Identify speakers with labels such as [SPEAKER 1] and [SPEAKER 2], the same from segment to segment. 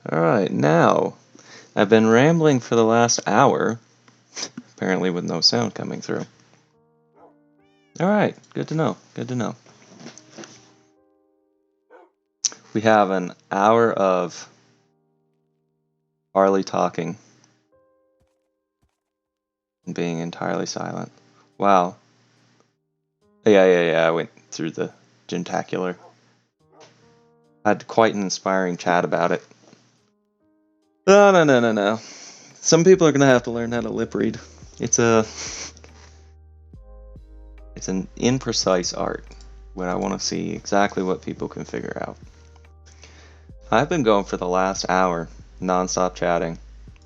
[SPEAKER 1] Alright, now, I've been rambling for the last hour, apparently with no sound coming through. Alright, good to know, good to know. We have an hour of Harley talking and being entirely silent. Wow. Yeah, I went through the gentacular. I had quite an inspiring chat about it. No. Some people are gonna have to learn how to lip read. It's an imprecise art, where I want to see exactly what people can figure out. I've been going for the last hour, non-stop chatting,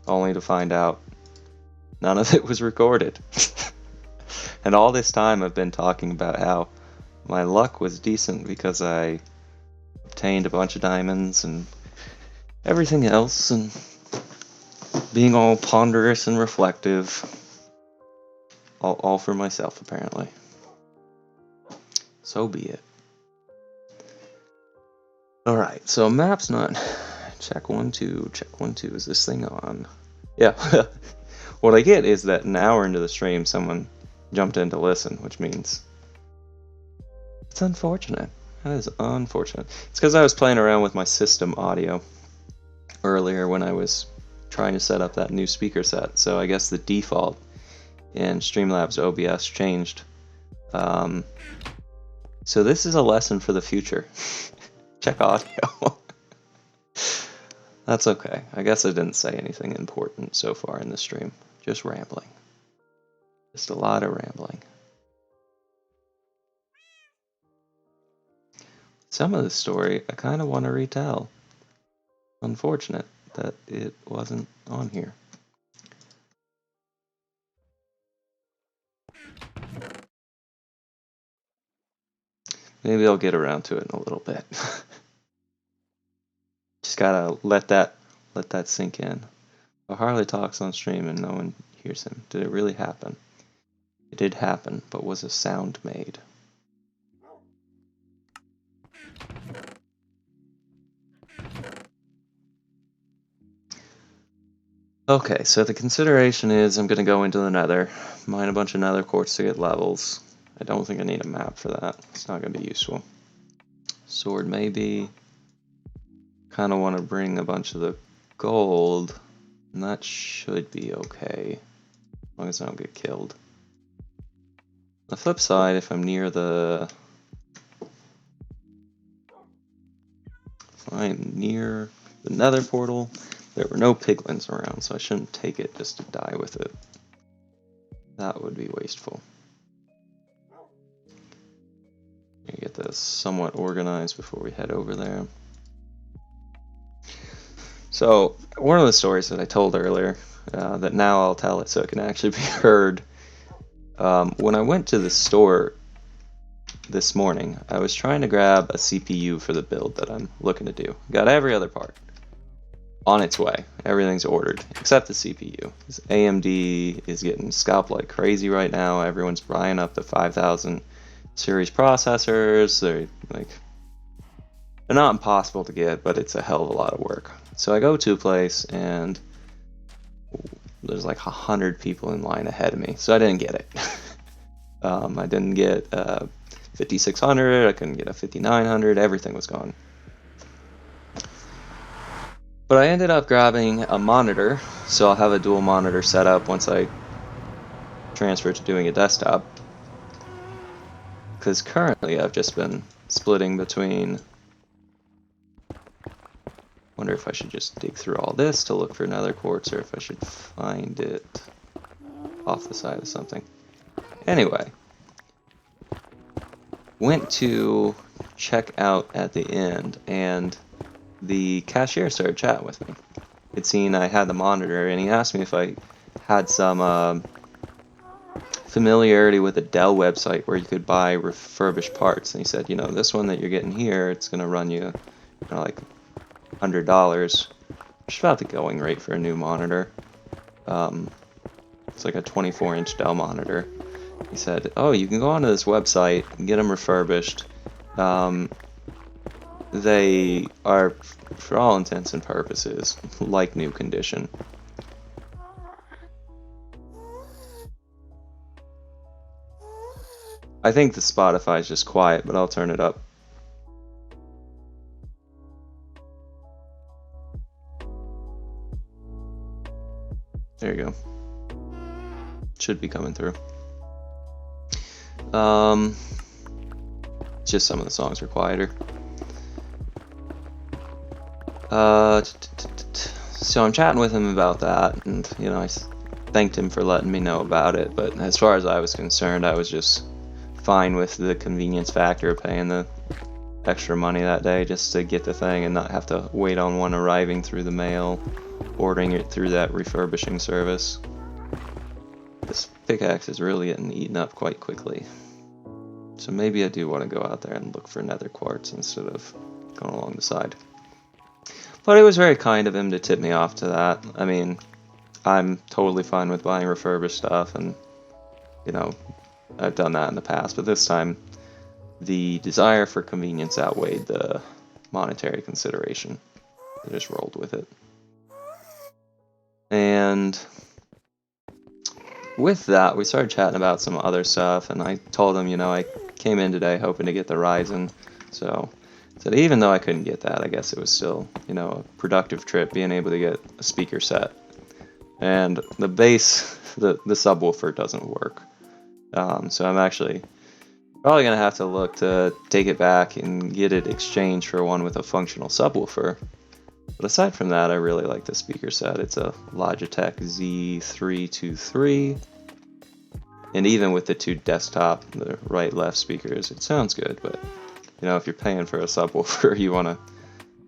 [SPEAKER 1] only to find out none of it was recorded. And all this time I've been talking about how my luck was decent because I obtained a bunch of diamonds and everything else, and being all ponderous and reflective, all for myself apparently. So be it. Alright, so map's not... Check 1, 2, check 1, 2, is this thing on? Yeah. What I get is that an hour into the stream someone jumped in to listen, which means it's unfortunate. That is unfortunate. It's because I was playing around with my system audio earlier when I was trying to set up that new speaker set, so I guess the default in Streamlabs OBS changed. So this is a lesson for the future. Check audio. That's okay. I guess I didn't say anything important so far in the stream. Just rambling. Just a lot of rambling. Some of the story I kind of want to retell. Unfortunate that it wasn't on here. Maybe I'll get around to it in a little bit. Just gotta let that sink in. But Harley talks on stream and no one hears him. Did it really happen? It did happen, but was a sound made? Okay, so the consideration is I'm gonna go into the nether, mine a bunch of nether quartz to get levels. I don't think I need a map for that. It's not gonna be useful. Sword maybe. Kind of want to bring a bunch of the gold And that should be okay, as long as I don't get killed. On the flip side, if I'm near the... If I'm near the nether portal, there were no piglins around, so I shouldn't take it just to die with it. That would be wasteful. Get this somewhat organized before we head over there. So, one of the stories that I told earlier, that now I'll tell it so it can actually be heard. When I went to the store this morning, I was trying to grab a CPU for the build that I'm looking to do. Got every other part on its way. Everything's ordered, except the CPU. This AMD is getting scalped like crazy right now. Everyone's buying up the 5000 series processors. They're not impossible to get, but it's a hell of a lot of work. So I go to a place and there's like 100 people in line ahead of me, so I didn't get it. I didn't get 5600, I couldn't get a 5900, everything was gone. But I ended up grabbing a monitor, so I'll have a dual monitor set up once I transfer to doing a desktop. Because currently I've just been splitting between... Wonder if I should just dig through all this to look for nether quartz, or if I should find it off the side of something. Anyway, went to check out at the end, and the cashier started chatting with me. He'd seen I had the monitor, and he asked me if I had some familiarity with a Dell website where you could buy refurbished parts. And he said, this one that you're getting here, it's going to run you, like $100, which is about the going rate for a new monitor. It's like a 24-inch Dell monitor. He said, oh, you can go onto this website and get them refurbished. They are, for all intents and purposes, like new condition. I think the Spotify is just quiet, but I'll turn it up. There you go. Should be coming through. Just some of the songs are quieter. So I'm chatting with him about that, and I thanked him for letting me know about it. But as far as I was concerned, I was just fine with the convenience factor of paying the extra money that day just to get the thing and not have to wait on one arriving through the mail, ordering it through that refurbishing service. This pickaxe is really getting eaten up quite quickly. So maybe I do want to go out there and look for nether quartz instead of going along the side. But it was very kind of him to tip me off to that. I mean, I'm totally fine with buying refurbished stuff, and I've done that in the past, but this time the desire for convenience outweighed the monetary consideration. I just rolled with it. And with that, we started chatting about some other stuff, and I told him, I came in today hoping to get the Ryzen, so I said even though I couldn't get that, I guess it was still, a productive trip being able to get a speaker set. And the bass, the subwoofer doesn't work. So I'm actually probably going to have to look to take it back and get it exchanged for one with a functional subwoofer. But aside from that, I really like the speaker set. It's a Logitech Z323. And even with the two desktop, the right-left speakers, it sounds good. But, if you're paying for a subwoofer, you want to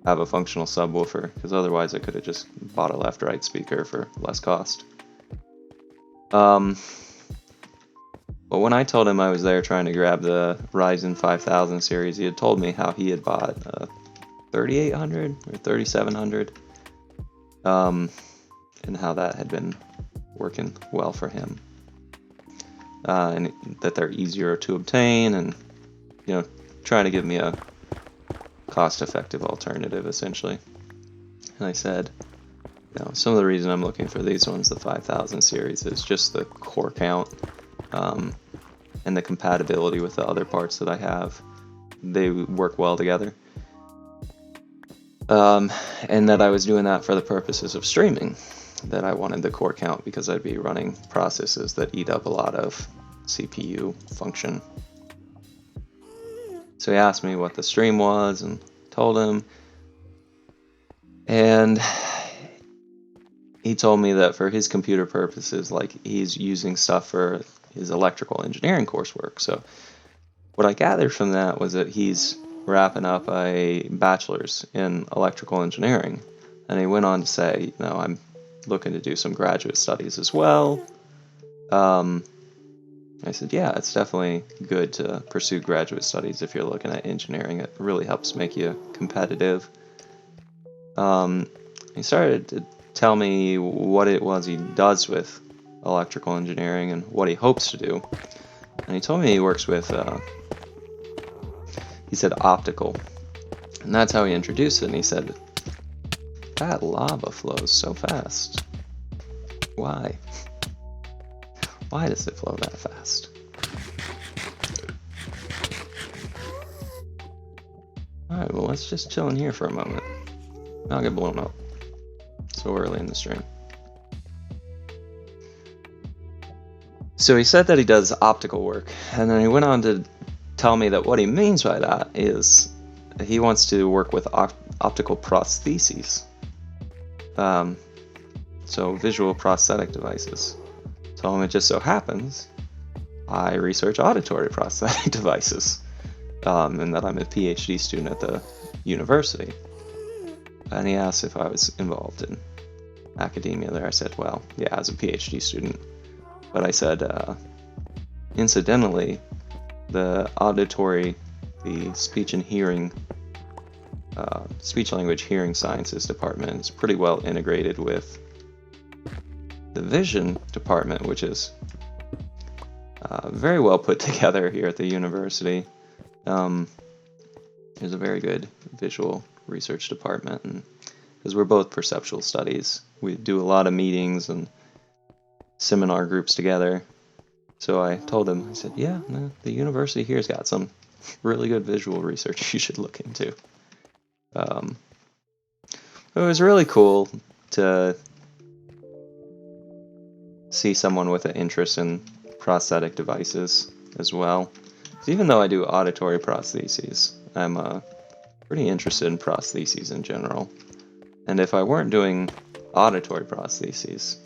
[SPEAKER 1] have a functional subwoofer. Because otherwise, I could have just bought a left-right speaker for less cost. But when I told him I was there trying to grab the Ryzen 5000 series, he had told me how he had bought a 3800 or 3700, and how that had been working well for him, and that they're easier to obtain, and trying to give me a cost-effective alternative essentially. And I said, some of the reason I'm looking for these ones, the 5000 series, is just the core count. And the compatibility with the other parts that I have. They work well together. And that I was doing that for the purposes of streaming. that I wanted the core count because I'd be running processes that eat up a lot of CPU function. So he asked me what the stream was and told him. And he told me that for his computer purposes, like, he's using stuff for his electrical engineering coursework. So what I gathered from that was that he's wrapping up a bachelor's in electrical engineering. And he went on to say, I'm looking to do some graduate studies as well. I said, yeah, it's definitely good to pursue graduate studies if you're looking at engineering. It really helps make you competitive. He started to tell me what it was he does with electrical engineering and what he hopes to do. And he told me he works with, he said optical. And that's how he introduced it. And he said, that lava flows so fast. Why? Why does it flow that fast? Alright, well, let's just chill in here for a moment. I'll get blown up. So early in the stream. So he said that he does optical work, and then he went on to tell me that what he means by that is he wants to work with optical prostheses. So visual prosthetic devices. So it just so happens I research auditory prosthetic devices, and that I'm a PhD student at the university. And he asked if I was involved in academia there. I said, well, yeah, as a PhD student. But I said, incidentally, the speech and hearing, speech language hearing sciences department is pretty well integrated with the vision department, which is very well put together here at the university. There's a very good visual research department, and because we're both perceptual studies, we do a lot of meetings and seminar groups together. So I told him, I said, yeah, no, the university here's got some really good visual research you should look into. It was really cool to see someone with an interest in prosthetic devices as well. Even though I do auditory prostheses, I'm pretty interested in prostheses in general. And if I weren't doing auditory prostheses,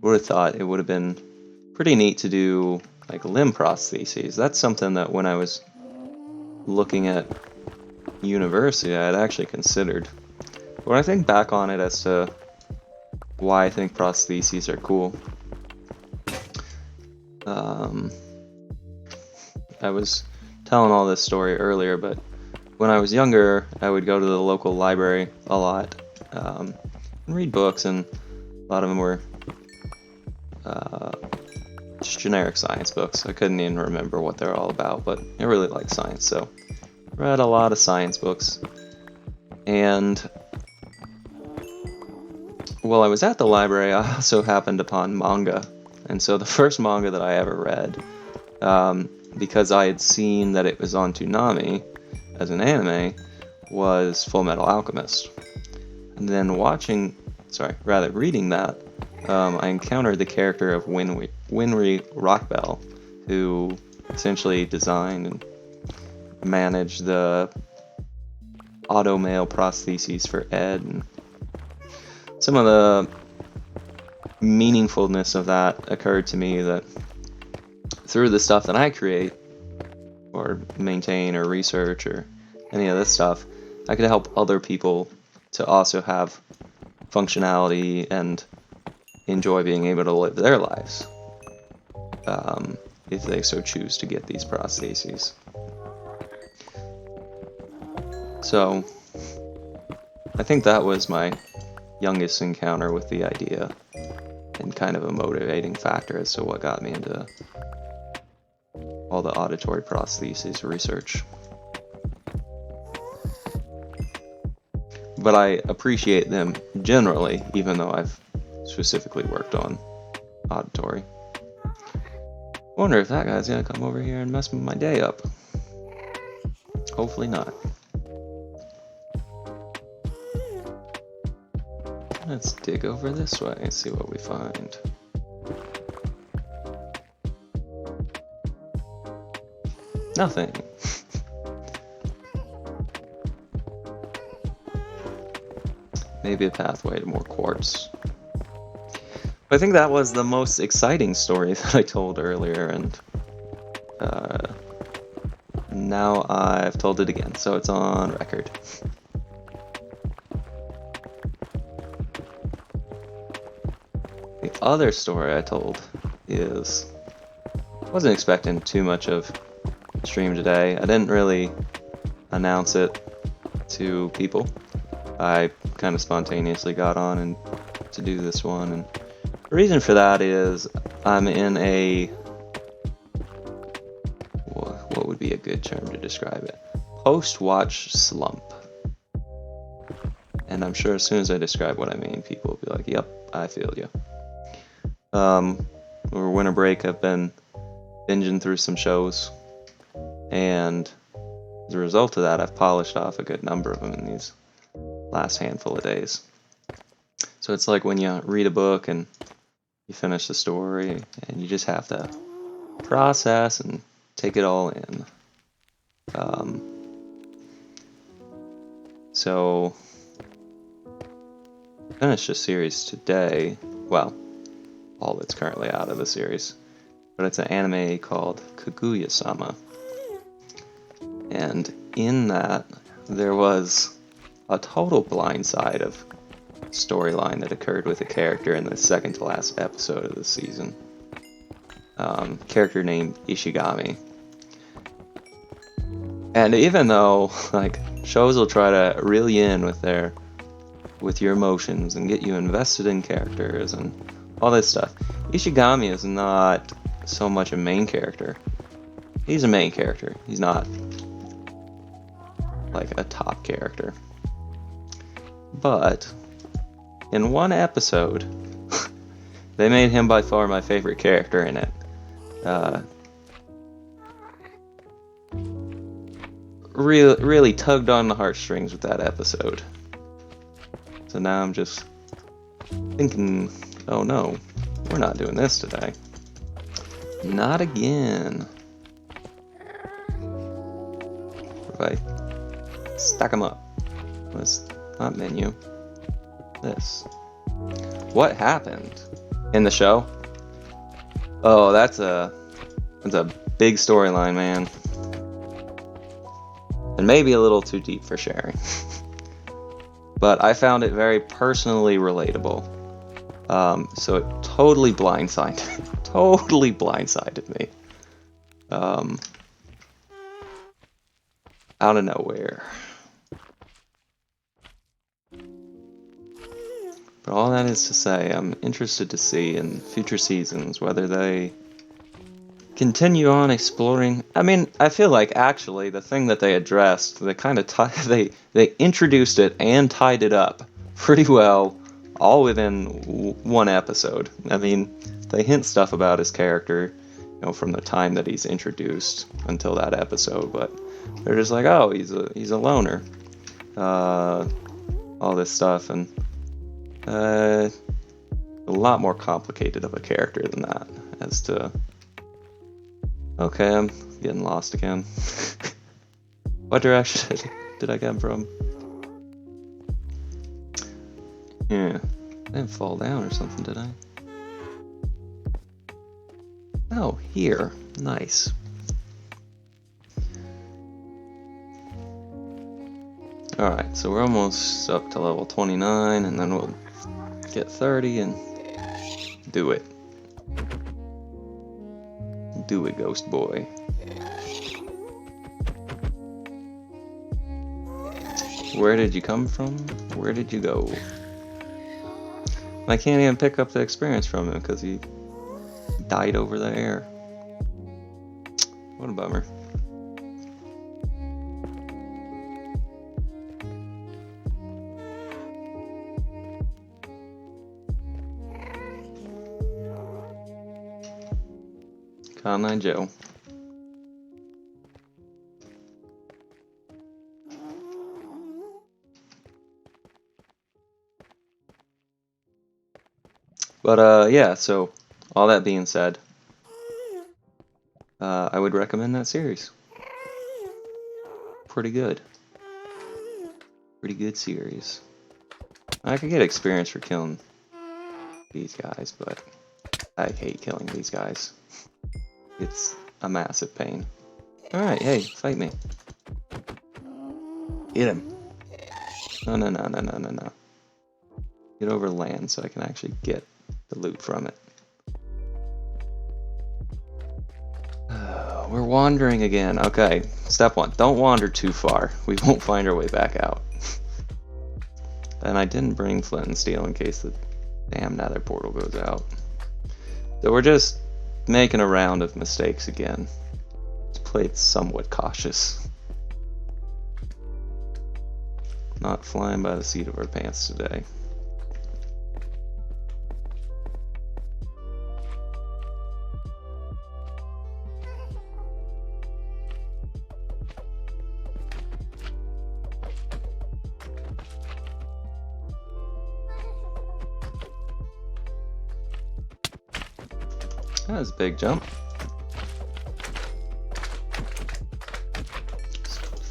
[SPEAKER 1] would have thought it would have been pretty neat to do like limb prostheses. That's something that when I was looking at university, I had actually considered. When I think back on it as to why I think prostheses are cool, I was telling all this story earlier, but when I was younger, I would go to the local library a lot and read books, and a lot of them were just generic science books. I couldn't even remember what they're all about, but I really like science, so I read a lot of science books. And while I was at the library, I also happened upon manga. And so the first manga that I ever read, because I had seen that it was on Toonami as an anime, was Full Metal Alchemist. And then reading that, I encountered the character of Winry Rockbell, who essentially designed and managed the auto-mail prostheses for Ed, and some of the meaningfulness of that occurred to me that through the stuff that I create or maintain or research or any of this stuff, I could help other people to also have functionality and enjoy being able to live their lives, if they so choose to get these prostheses. So I think that was my youngest encounter with the idea, and kind of a motivating factor as to what got me into all the auditory prostheses research. But I appreciate them generally, even though I've specifically worked on auditory. Wonder if that guy's gonna come over here and mess my day up. Hopefully not. Let's dig over this way and see what we find. Nothing. Maybe a pathway to more quartz. I think that was the most exciting story that I told earlier, and now I've told it again, so it's on record. The other story I told is, I wasn't expecting too much of the stream today. I didn't really announce it to people. I kind of spontaneously got on and to do this one, and the reason for that is I'm in a, what would be a good term to describe it? Post-watch slump. And I'm sure as soon as I describe what I mean, people will be like, yep, I feel you. Over winter break, I've been binging through some shows, and as a result of that, I've polished off a good number of them in these last handful of days. So it's like when you read a book and you finish the story, and you just have to process and take it all in. So I finished a series today. Well, all that's currently out of the series, but it's an anime called Kaguya-sama, and in that there was a total blindside of storyline that occurred with a character in the second to last episode of the season. Character named Ishigami. And even though like shows will try to reel you in with your emotions and get you invested in characters and all this stuff, Ishigami is not so much a main character. He's a main character. He's not like a top character. But in one episode, they made him by far my favorite character in it. Really tugged on the heartstrings with that episode. So now I'm just thinking, oh no, we're not doing this today. Not again. If I stack them up. Let's not menu. This. What happened in the show? Oh, that's a big storyline, man. And maybe a little too deep for sharing. But I found it very personally relatable. So it totally blindsided me. Out of nowhere. But all that is to say, I'm interested to see in future seasons whether they continue on exploring. I mean, I feel like actually the thing that they addressed, they kind of they introduced it and tied it up pretty well, all within one episode. I mean, they hint stuff about his character, you know, from the time that he's introduced until that episode, but they're just like, oh, he's a loner, all this stuff, and a lot more complicated of a character than that. As to, okay, I'm getting lost again. What direction did I come from? Yeah, I didn't fall down or something, did I? Oh, here. Nice. Alright, so we're almost up to level 29, and then we'll get 30 and do it. Do it, ghost boy. Where did you come from? Where did you go? I can't even pick up the experience from him because he died over the air. What a bummer. Con Joe. But yeah, so all that being said, I would recommend that series. Pretty good. Pretty good series. I could get experience for killing these guys, but I hate killing these guys. It's a massive pain. Alright, hey, fight me. Get him. No, no, no, no, no, no, no. Get over land so I can actually get the loot from it. We're wandering again. Okay, step one. Don't wander too far. We won't find our way back out. And I didn't bring flint and steel in case the damn nether portal goes out. So we're just making a round of mistakes again. Let's play it somewhat cautious. Not flying by the seat of our pants today. That was a big jump.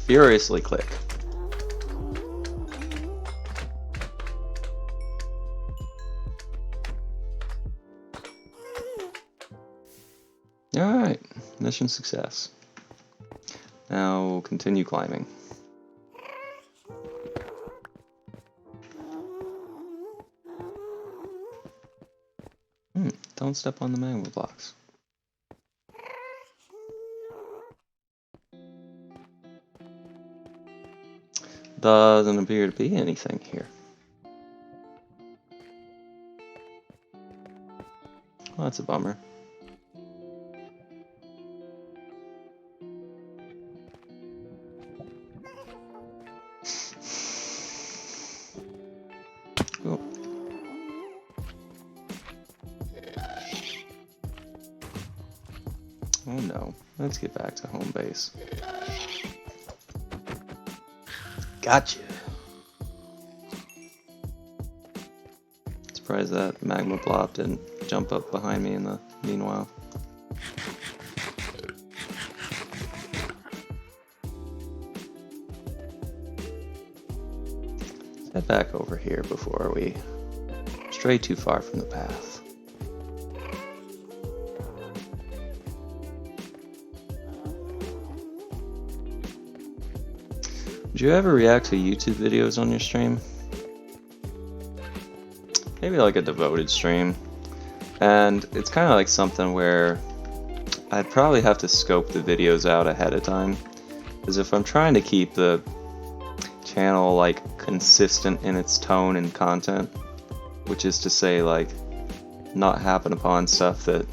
[SPEAKER 1] Furiously click. Alright, mission success. Now we'll continue climbing. Don't step on the magma blocks. Doesn't appear to be anything here. Well, that's a bummer. Oh. Oh no, let's get back to home base. Gotcha. Surprised that magma blob didn't jump up behind me in the meanwhile. Head back over here before we stray too far from the path. Do you ever react to YouTube videos on your stream? Maybe like a devoted stream. And it's kind of like something where I'd probably have to scope the videos out ahead of time. Because if I'm trying to keep the channel like consistent in its tone and content, which is to say like not happen upon stuff that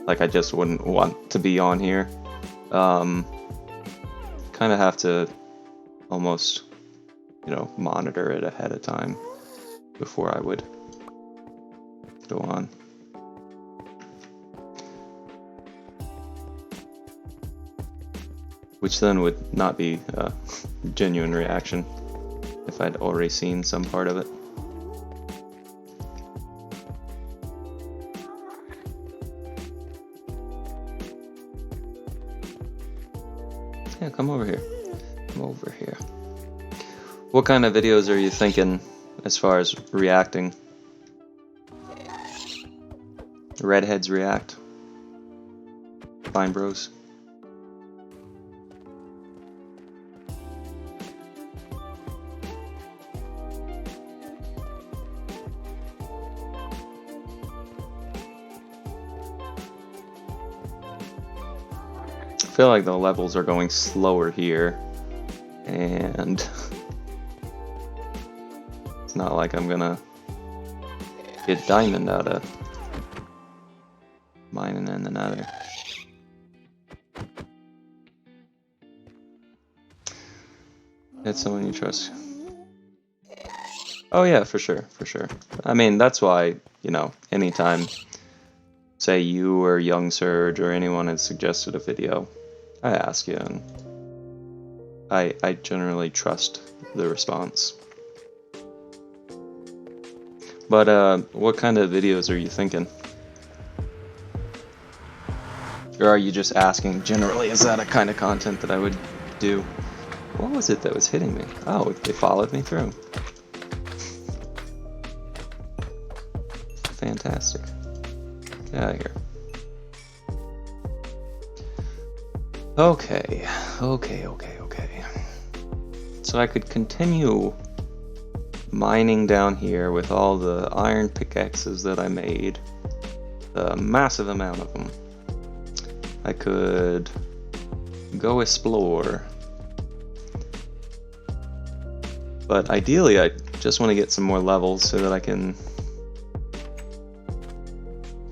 [SPEAKER 1] like I just wouldn't want to be on here, kind of have to almost, you know, monitor it ahead of time before I would go on. Which then would not be a genuine reaction if I'd already seen some part of it. Yeah, come over here. Come over here. What kind of videos are you thinking as far as reacting? Redheads react? Fine bros? I feel like the levels are going slower here, and it's not like I'm gonna get diamond out of mining in the nether. It's someone you trust. Oh yeah, for sure, for sure. I mean, that's why, you know, anytime, say you or Young Surge or anyone has suggested a video, I ask you, and I generally trust the response. But what kind of videos are you thinking? Or are you just asking generally, is that a kind of content that I would do? What was it that was hitting me? Oh, they followed me through. Fantastic. Get out of here. Okay. So I could continue mining down here with all the iron pickaxes that I made. A massive amount of them. I could go explore. But ideally, I just want to get some more levels so that I can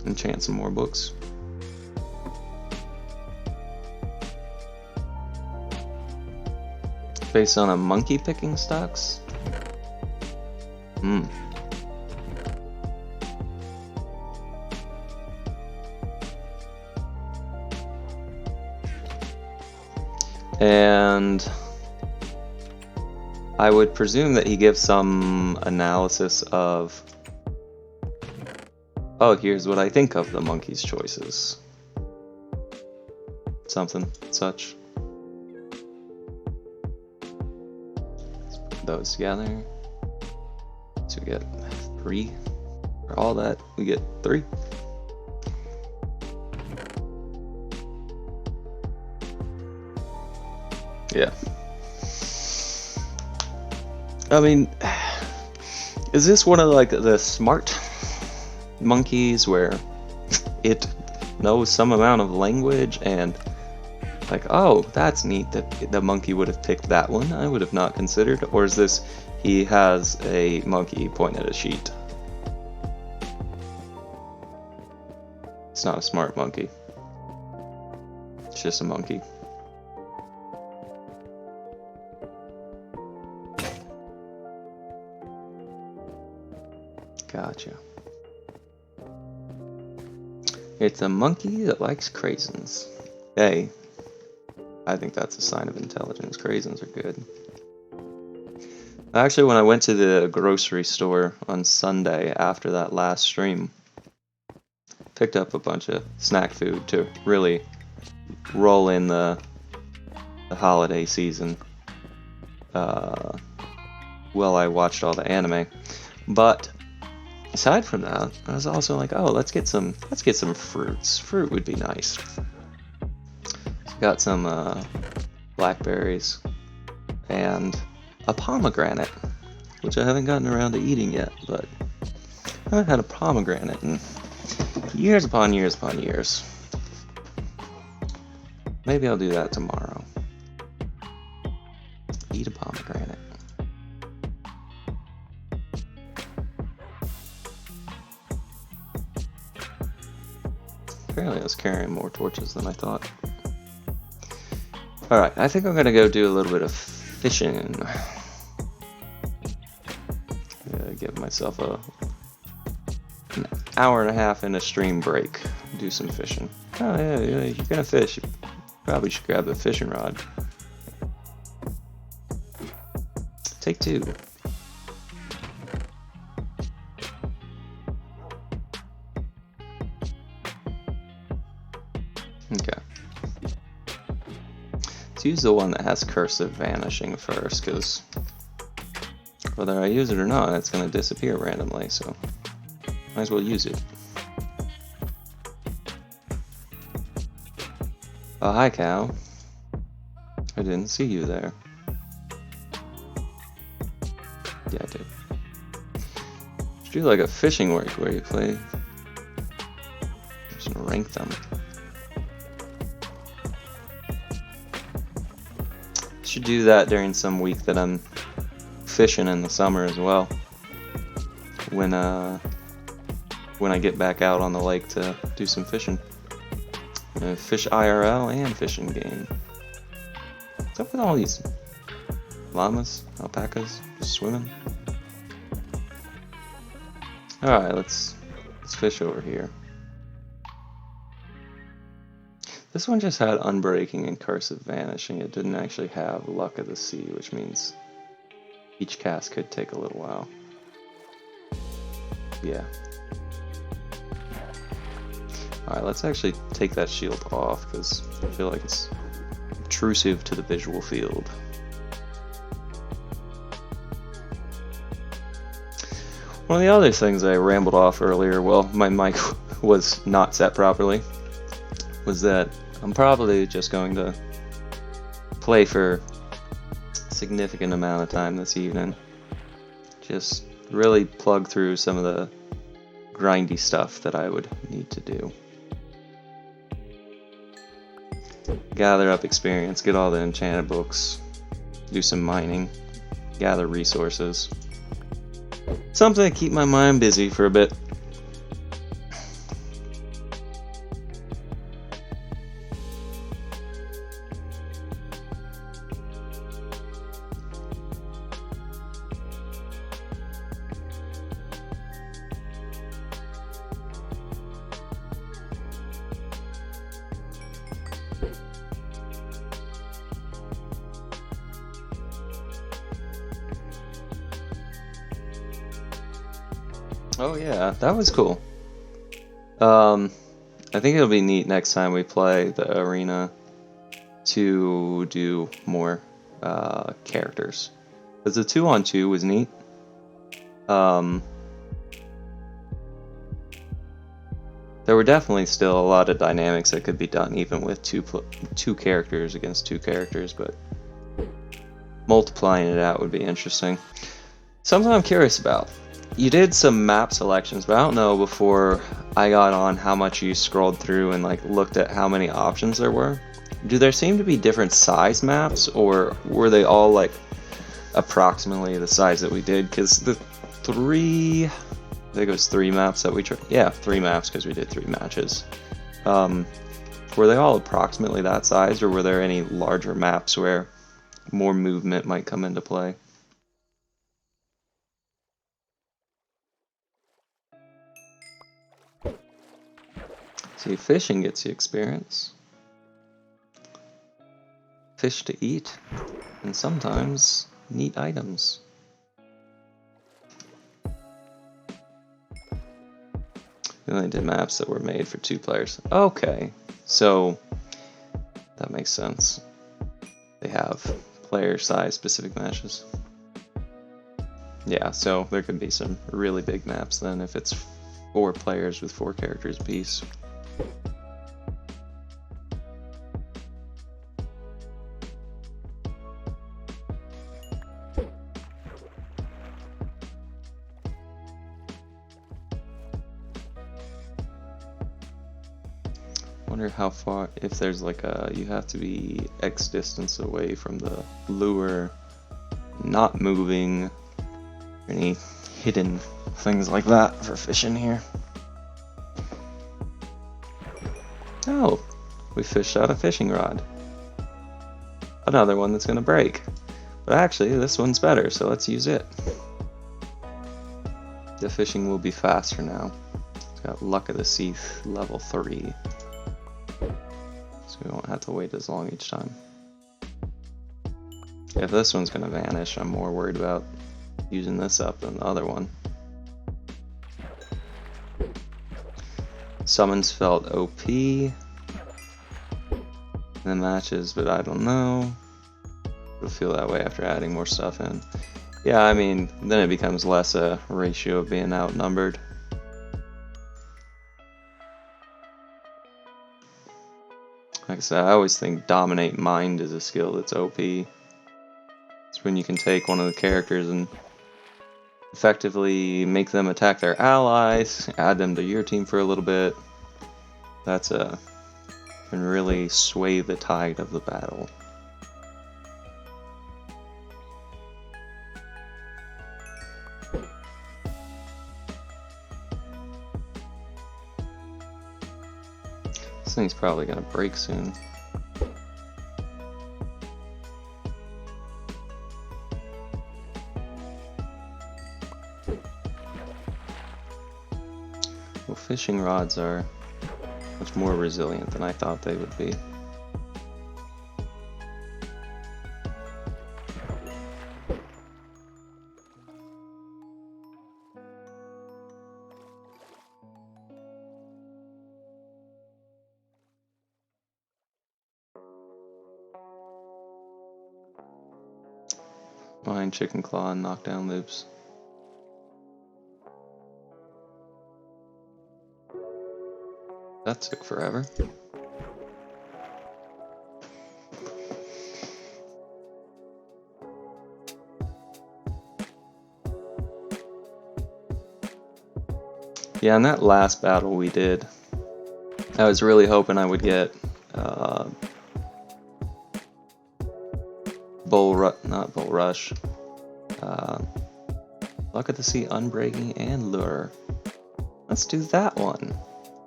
[SPEAKER 1] enchant some more books. Based on a monkey picking stocks? And I would presume that he gives some analysis of, oh, here's what I think of the monkey's choices. Something such. Let's put those together. So we get 3. For all that, we get 3. Yeah. I mean, is this one of like the smart monkeys where it knows some amount of language and like, oh, that's neat that the monkey would have picked that one, I would have not considered? Or is this he has a monkey point at a sheet? It's not a smart monkey. It's just a monkey. Gotcha. It's a monkey that likes craisins. Hey, I think that's a sign of intelligence. Craisins are good. Actually, when I went to the grocery store on Sunday after that last stream, picked up a bunch of snack food to really roll in the holiday season while I watched all the anime. But aside from that, I was also like, oh, let's get some fruits. Fruit would be nice. So got some blackberries and a pomegranate, which I haven't gotten around to eating yet, but I haven't had a pomegranate in years upon years upon years. Maybe I'll do that tomorrow. Eat a pomegranate. Apparently I was carrying more torches than I thought. Alright, I think I'm gonna go do a little bit of fishing. Give myself an hour and a half in a stream break. Do some fishing. Oh yeah, you're gonna fish. You probably should grab a fishing rod. Take 2. Okay. Let's use the one that has cursive vanishing first, because whether I use it or not, it's going to disappear randomly, so might as well use it. Oh, hi, cow. I didn't see you there. Yeah, I did. Should do like a fishing work where you play. Just rank them. Should do that during some week that I'm fishing in the summer as well. When I get back out on the lake to do some fishing. Fish IRL and fishing game. What's up with all these llamas, alpacas, just swimming? Alright, let's fish over here. This one just had unbreaking and cursive vanishing. It didn't actually have luck of the sea, which means each cast could take a little while. Yeah. Alright, let's actually take that shield off, because I feel like it's intrusive to the visual field. One of the other things I rambled off earlier, well, my mic was not set properly, was that I'm probably just going to play for a significant amount of time this evening. Just really plug through some of the grindy stuff that I would need to do. Gather up experience, get all the enchanted books, do some mining, gather resources. Something to keep my mind busy for a bit. Oh yeah, that was cool. I think it'll be neat next time we play the arena to do more characters. Because the 2-on-2 was neat. There were definitely still a lot of dynamics that could be done even with two characters against two characters, but multiplying it out would be interesting. Something I'm curious about. You did some map selections, but I don't know before I got on how much you scrolled through and like looked at how many options there were. Do there seem to be different size maps, or were they all like approximately the size that we did? Because the I think it was 3 maps that we tried. Yeah, 3 maps because we did 3 matches. Were they all approximately that size, or were there any larger maps where more movement might come into play? See, fishing gets you experience. Fish to eat, and sometimes neat items. We only did maps that were made for 2 players. Okay, so that makes sense. They have player size specific matches. Yeah, so there could be some really big maps then if it's 4 players with 4 characters apiece. Wonder how far, if there's like you have to be X distance away from the lure, not moving, any hidden things like that for fishing here. Oh, we fished out a fishing rod. Another one that's gonna break. But actually, this one's better, so let's use it. The fishing will be faster now. It's got Luck of the Sea level 3. So we won't have to wait as long each time. If this one's gonna vanish, I'm more worried about using this up than the other one. Summons felt OP in the matches, but I don't know. It'll feel that way after adding more stuff in. Yeah, I mean, then it becomes less a ratio of being outnumbered. Like I said, I always think Dominate Mind is a skill that's OP. It's when you can take one of the characters and effectively make them attack their allies, add them to your team for a little bit. That's can really sway the tide of the battle. This thing's probably gonna break soon. Well, fishing rods are much more resilient than I thought they would be. Mine, chicken claw, and knockdown loops. That took forever. Yeah, in that last battle we did, I was really hoping I would get not Bull Rush. Luck of the Sea, Unbreaking, and Lure. Let's do that one.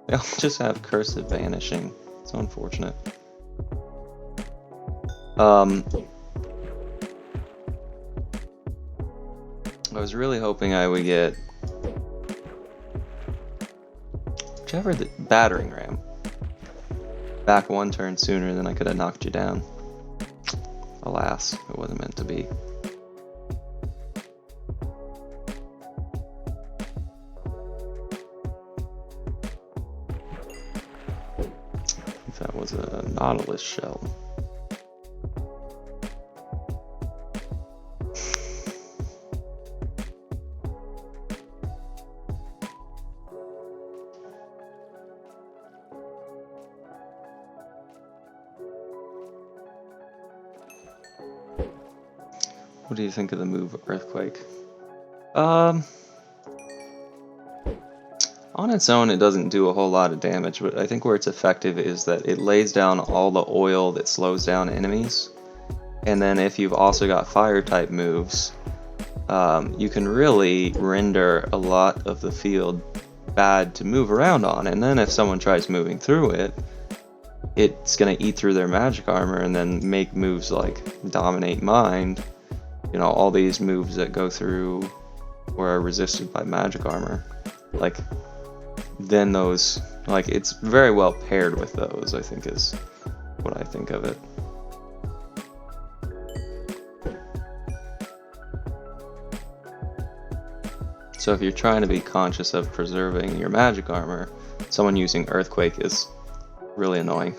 [SPEAKER 1] They all just have Cursive Vanishing. So unfortunate. I was really hoping I would get whichever the battering ram. Back one turn sooner than I could have knocked you down. Alas, it wasn't meant to be. That was a Nautilus shell. What do you think of the move Earthquake? On its own, it doesn't do a whole lot of damage, but I think where it's effective is that it lays down all the oil that slows down enemies. And then if you've also got fire type moves, you can really render a lot of the field bad to move around on. And then if someone tries moving through it, it's going to eat through their magic armor and then make moves like Dominate Mind. You know, all these moves that go through or are resisted by magic armor. Like, then those, like, it's very well paired with those, I think is what I think of it. So if you're trying to be conscious of preserving your magic armor, someone using Earthquake is really annoying.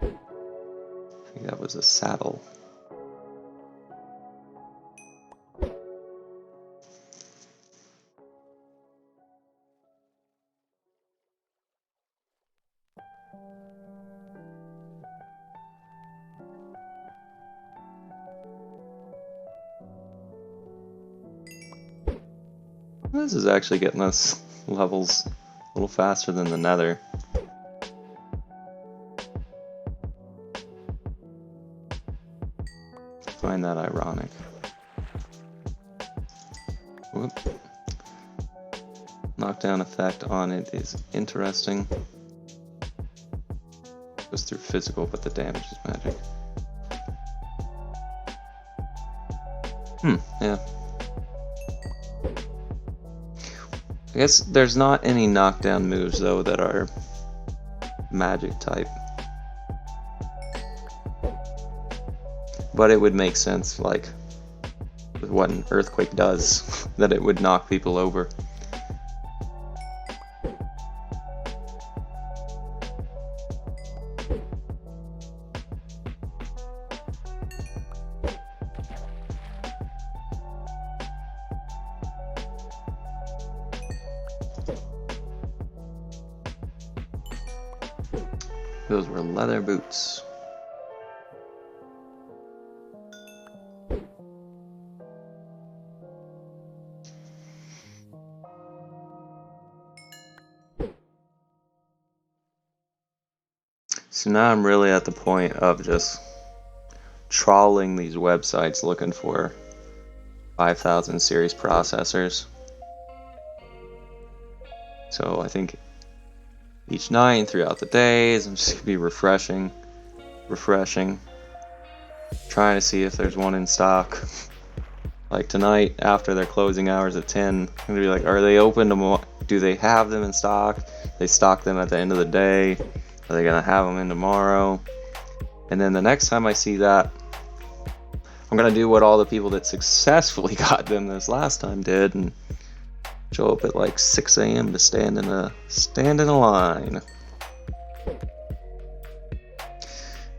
[SPEAKER 1] I think that was a saddle. This is actually getting us levels a little faster than the Nether. I find that ironic. Whoop. Knockdown effect on it is interesting. Goes through physical, but the damage is magic. Yeah. I guess there's not any knockdown moves though that are magic type. But it would make sense, like, with what an Earthquake does, that it would knock people over. Those were leather boots. So now I'm really at the point of just trawling these websites looking for 5000 series processors. So I think each night throughout the days, I'm just going to be refreshing, trying to see if there's one in stock. Like tonight, after their closing hours at 10, I'm going to be like, are they open tomorrow? Do they have them in stock? They stock them at the end of the day. Are they going to have them in tomorrow? And then the next time I see that, I'm going to do what all the people that successfully got them this last time did and show up at like 6 a.m. to stand in a line.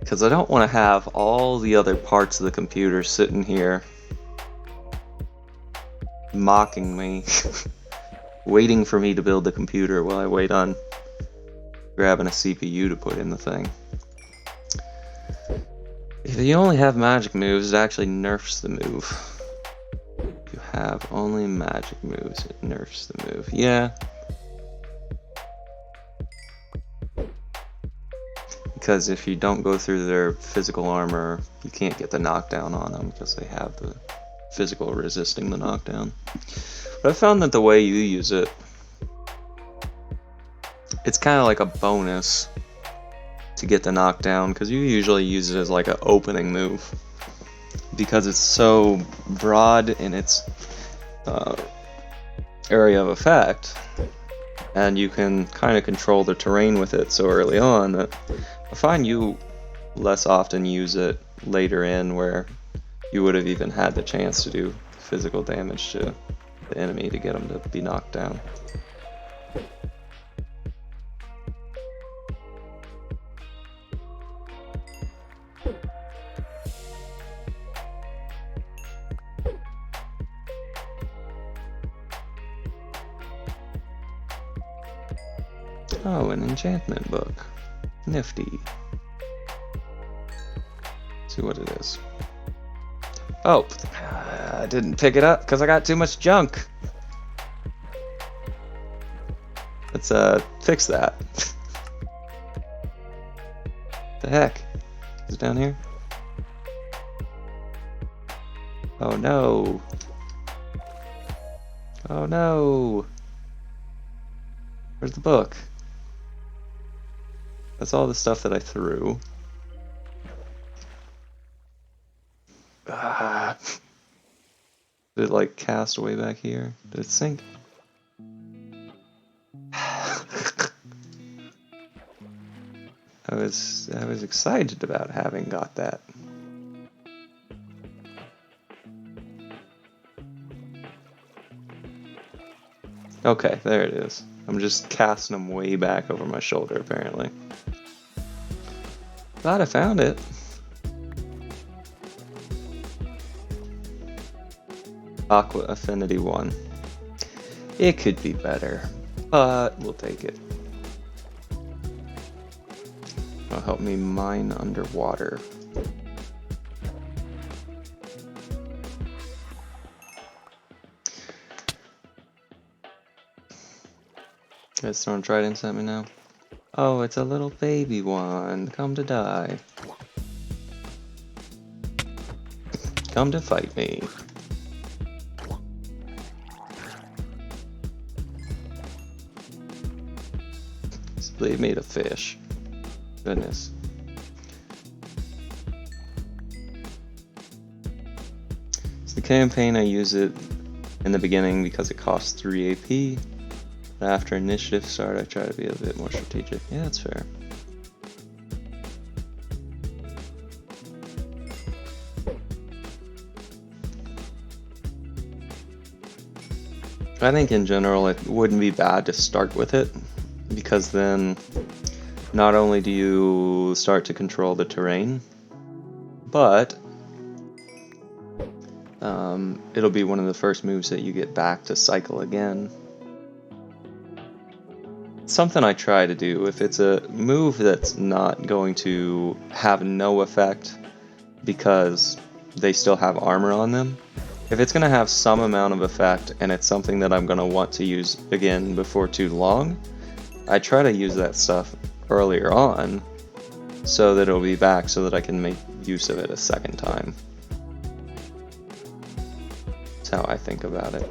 [SPEAKER 1] Because I don't want to have all the other parts of the computer sitting here mocking me, waiting for me to build the computer while I wait on grabbing a CPU to put in the thing. If you only have magic moves, it actually nerfs the move. If you have only magic moves, it nerfs the move. Yeah. Because if you don't go through their physical armor, you can't get the knockdown on them because they have the physical resisting the knockdown. But I found that the way you use it, it's kind of like a bonus to get the knockdown, because you usually use it as like an opening move because it's so broad in its area of effect, and you can kind of control the terrain with it so early on that I find you less often use it later in, where you would have even had the chance to do physical damage to the enemy to get them to be knocked down. Oh, an enchantment book. Nifty. Let's see what it is. Oh, I didn't pick it up because I got too much junk. Let's fix that. The heck? Is it down here? Oh no. Oh no. Where's the book? That's all the stuff that I threw. Ah. Did it like cast away back here? Did it sink? I was excited about having got that. Okay, there it is. I'm just casting them way back over my shoulder, apparently. Glad I found it. Aqua Affinity 1. It could be better, but we'll take it. It'll help me mine underwater. Guys throwing tridents at me now. Oh, it's a little baby one. Come to die. Come to fight me. They made a fish. Goodness. It's the campaign. I use it in the beginning because it costs 3 AP. But after initiative start, I try to be a bit more strategic. Yeah, that's fair. I think in general it wouldn't be bad to start with it, because then not only do you start to control the terrain, but it'll be one of the first moves that you get back to cycle again. It's something I try to do. If it's a move that's not going to have no effect because they still have armor on them, if it's going to have some amount of effect and it's something that I'm going to want to use again before too long, I try to use that stuff earlier on so that it'll be back so that I can make use of it a second time. That's how I think about it.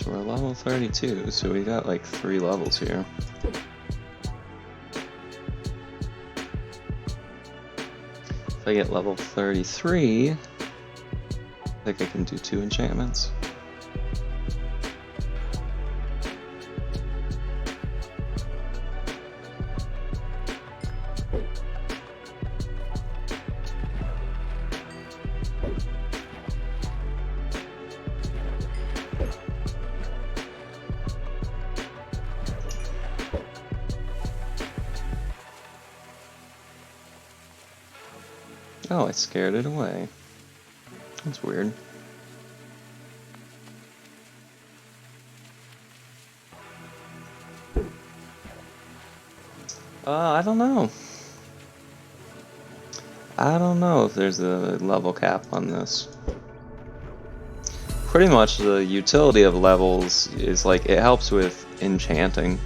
[SPEAKER 1] So we're level 32, so we got like 3 levels here. If I get level 33, I think I can do 2 enchantments. Oh, I scared it away. That's weird. I don't know. I don't know if there's a level cap on this. Pretty much the utility of levels is like it helps with enchanting.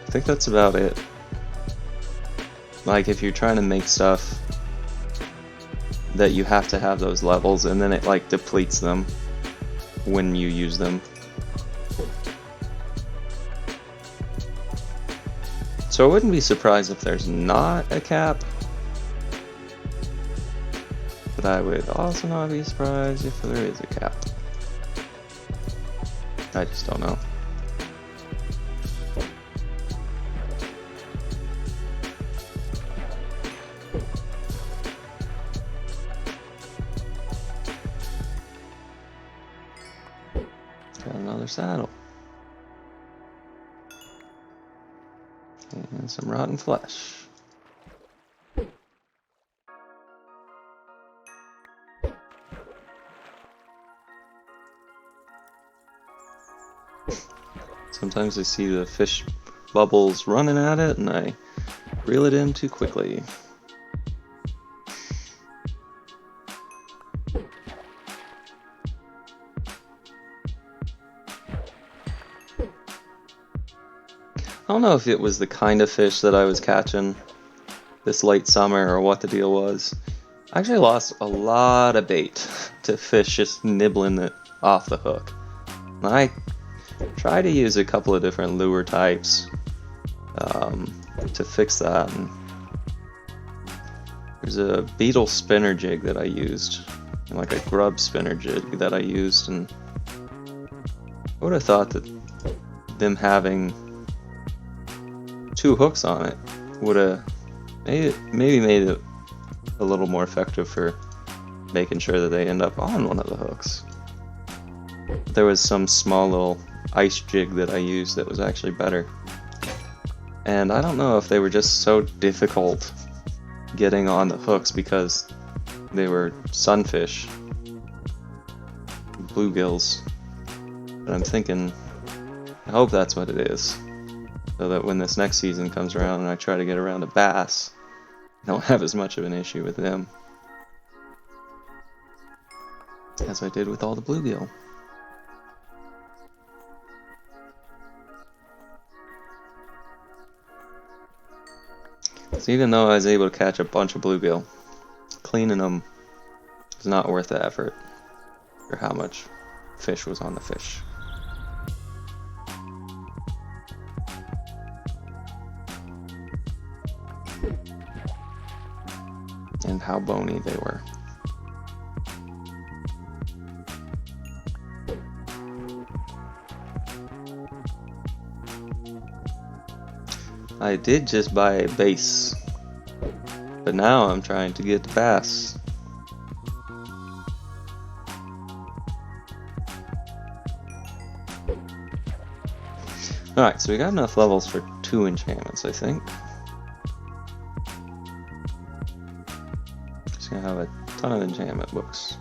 [SPEAKER 1] I think that's about it. Like if you're trying to make stuff that you have to have those levels, and then it like depletes them when you use them. So I wouldn't be surprised if there's not a cap, but I would also not be surprised if there is a cap. I just don't know. Got another saddle. And some rotten flesh. Sometimes I see the fish bubbles running at it and I reel it in too quickly. I don't know if it was the kind of fish that I was catching this late summer or what the deal was. I actually lost a lot of bait to fish just nibbling it off the hook. I tried to use a couple of different lure types to fix that. And there's a beetle spinner jig that I used, and like a grub spinner jig that I used, and I would have thought that them having 2 hooks on it would have maybe made it a little more effective for making sure that they end up on one of the hooks. There was some small little ice jig that I used that was actually better. And I don't know if they were just so difficult getting on the hooks because they were sunfish, bluegills. But I'm thinking, I hope that's what it is. So that when this next season comes around and I try to get around to bass, I don't have as much of an issue with them as I did with all the bluegill. So even though I was able to catch a bunch of bluegill, cleaning them was not worth the effort for how much fish was on the fish. And how bony they were. I did just buy a base, but now I'm trying to get the bass. Alright, so we got enough levels for 2 enchantments, I think. Just gonna have a ton of enchantment books.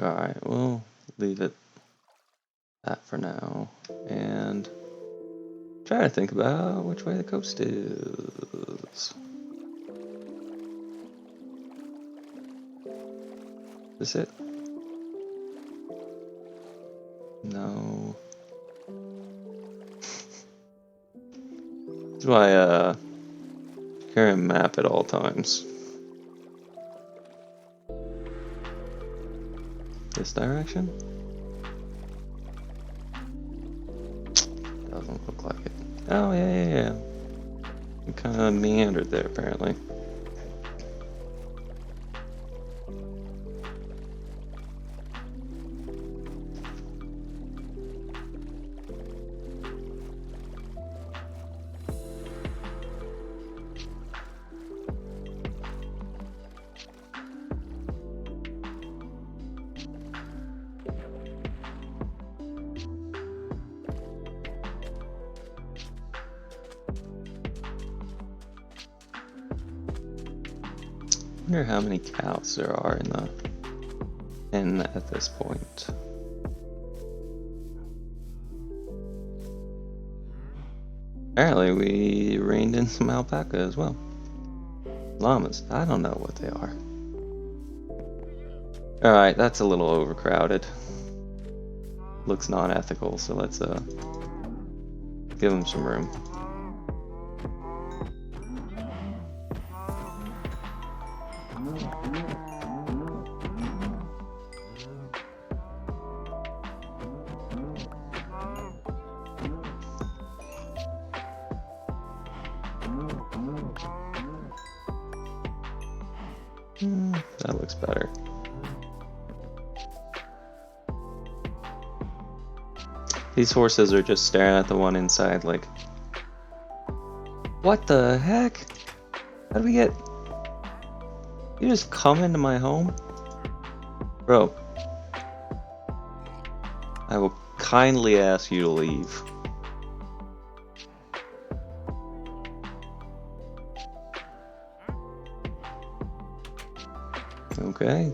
[SPEAKER 1] Alright, we'll leave it that for now, and try to think about which way the coast is. Is this it? No. That's why carry a map at all times. This direction? Doesn't look like it. Oh, yeah. We kind of meandered there, apparently. I wonder how many cows there are in the inn at this point. Apparently we reined in some alpaca as well. Llamas, I don't know what they are. Alright, that's a little overcrowded. Looks non-ethical, so let's give them some room. That looks better. These horses are just staring at the one inside like, what the heck? How do we get... You just come into my home? Bro. I will kindly ask you to leave. Okay.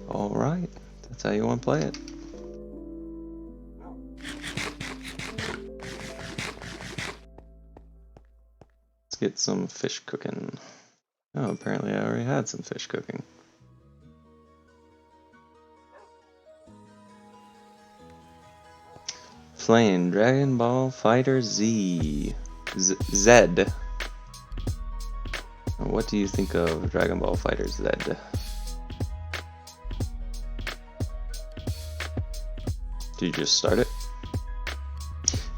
[SPEAKER 1] Alright. That's how you want to play it. Let's get some fish cooking. Oh, apparently I already had some fish cooking. Playing Dragon Ball Fighter Z. Zed. What do you think of Dragon Ball Fighter Z? Did you just start it?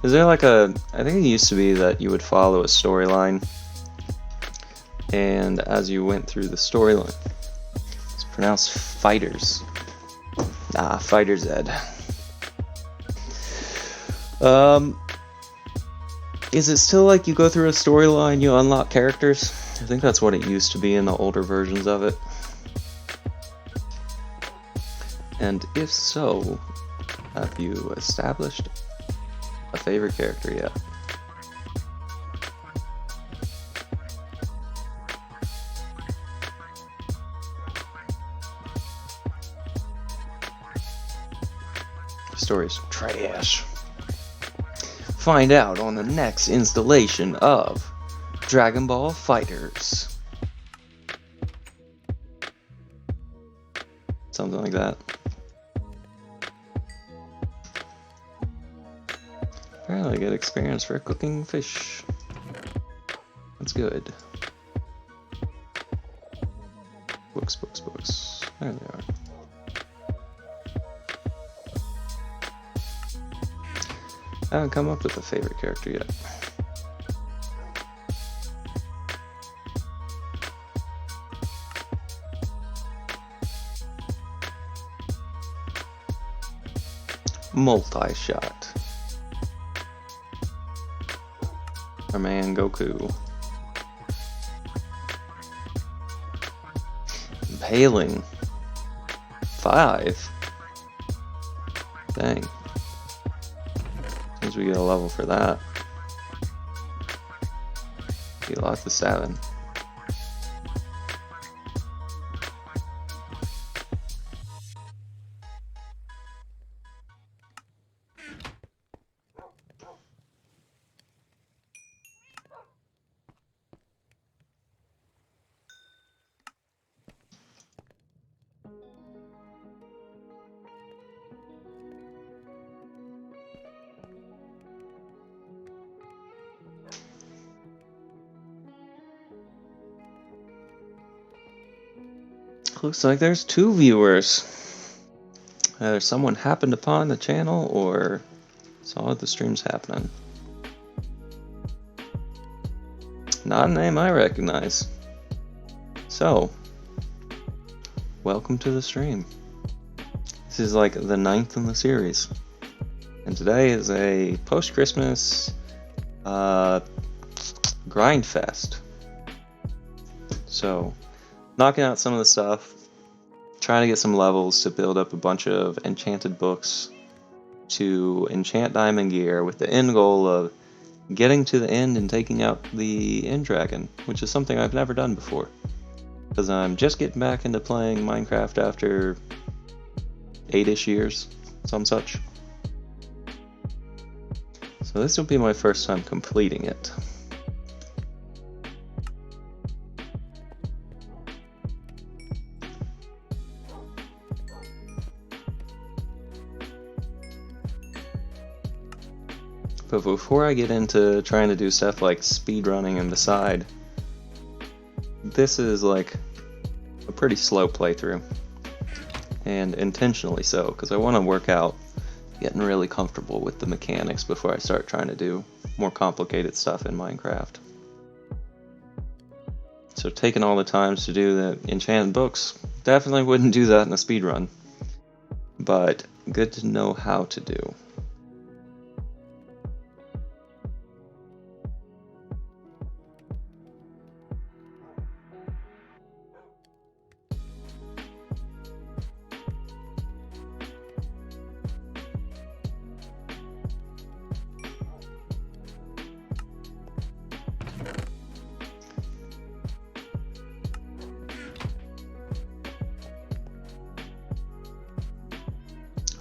[SPEAKER 1] Is there like a... I think it used to be that you would follow a storyline, and as you went through the storyline, it's pronounced Fighters. Ah, Fighter Z. Is it still like you go through a storyline, you unlock characters? I think that's what it used to be in the older versions of it. And if so, have you established a favorite character yet? Story's trash. Find out on the next installation of Dragon Ball Fighters. Something like that. Apparently I get experience for cooking fish. That's good. Books. There they are. I haven't come up with a favorite character yet. Multi-shot. Our man Goku. Impaling. 5. Dang. As we get a level for that. Be lots of stabbing. Looks like there's 2 viewers. Either someone happened upon the channel or saw the streams happening. Not a name I recognize. So, welcome to the stream. This is like the 9th in the series. And today is a post-Christmas grind fest. So, knocking out some of the stuff, trying to get some levels to build up a bunch of enchanted books to enchant diamond gear with the end goal of getting to the end and taking out the end dragon, which is something I've never done before. Because I'm just getting back into playing Minecraft after 8-ish years, some such. So this will be my first time completing it. But before I get into trying to do stuff like speedrunning and Beside, this is like a pretty slow playthrough. And intentionally so, because I want to work out getting really comfortable with the mechanics before I start trying to do more complicated stuff in Minecraft. So taking all the times to do the enchanted books, definitely wouldn't do that in a speedrun. But good to know how to do.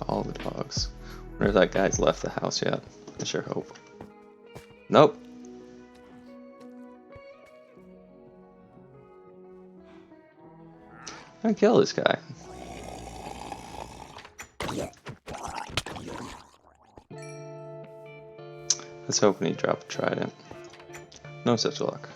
[SPEAKER 1] All the dogs. Wonder if that guy's left the house yet. I sure hope. Nope. I'm gonna kill this guy. I was hoping he'd drop a trident. No such luck.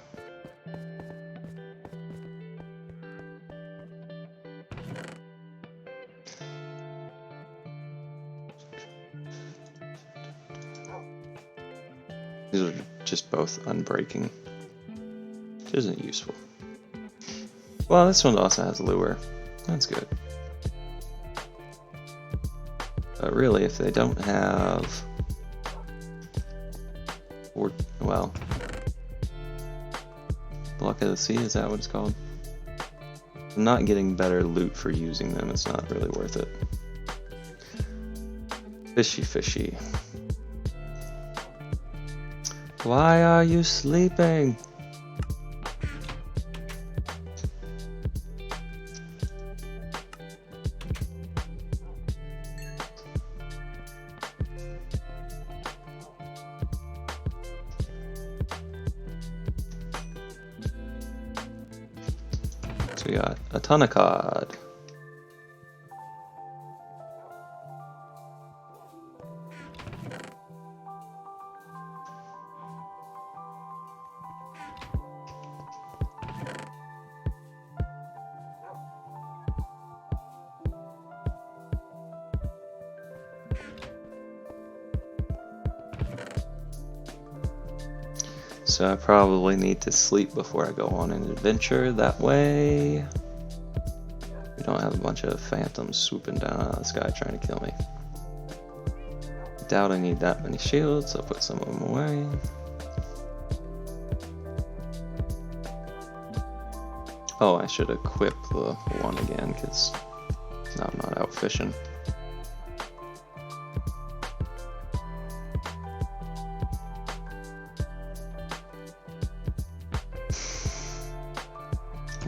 [SPEAKER 1] These are just both unbreaking, which isn't useful. Well, this one also has lure. That's good. But really, if they don't have... or, well... Block of the Sea, is that what it's called? I'm not getting better loot for using them, it's not really worth it. Fishy, fishy. Why are you sleeping? So we got a ton of cod. So I probably need to sleep before I go on an adventure, that way we don't have a bunch of phantoms swooping down out of the sky trying to kill me. Doubt I need that many shields, I'll put some of them away. Oh, I should equip the one again, because now I'm not out fishing.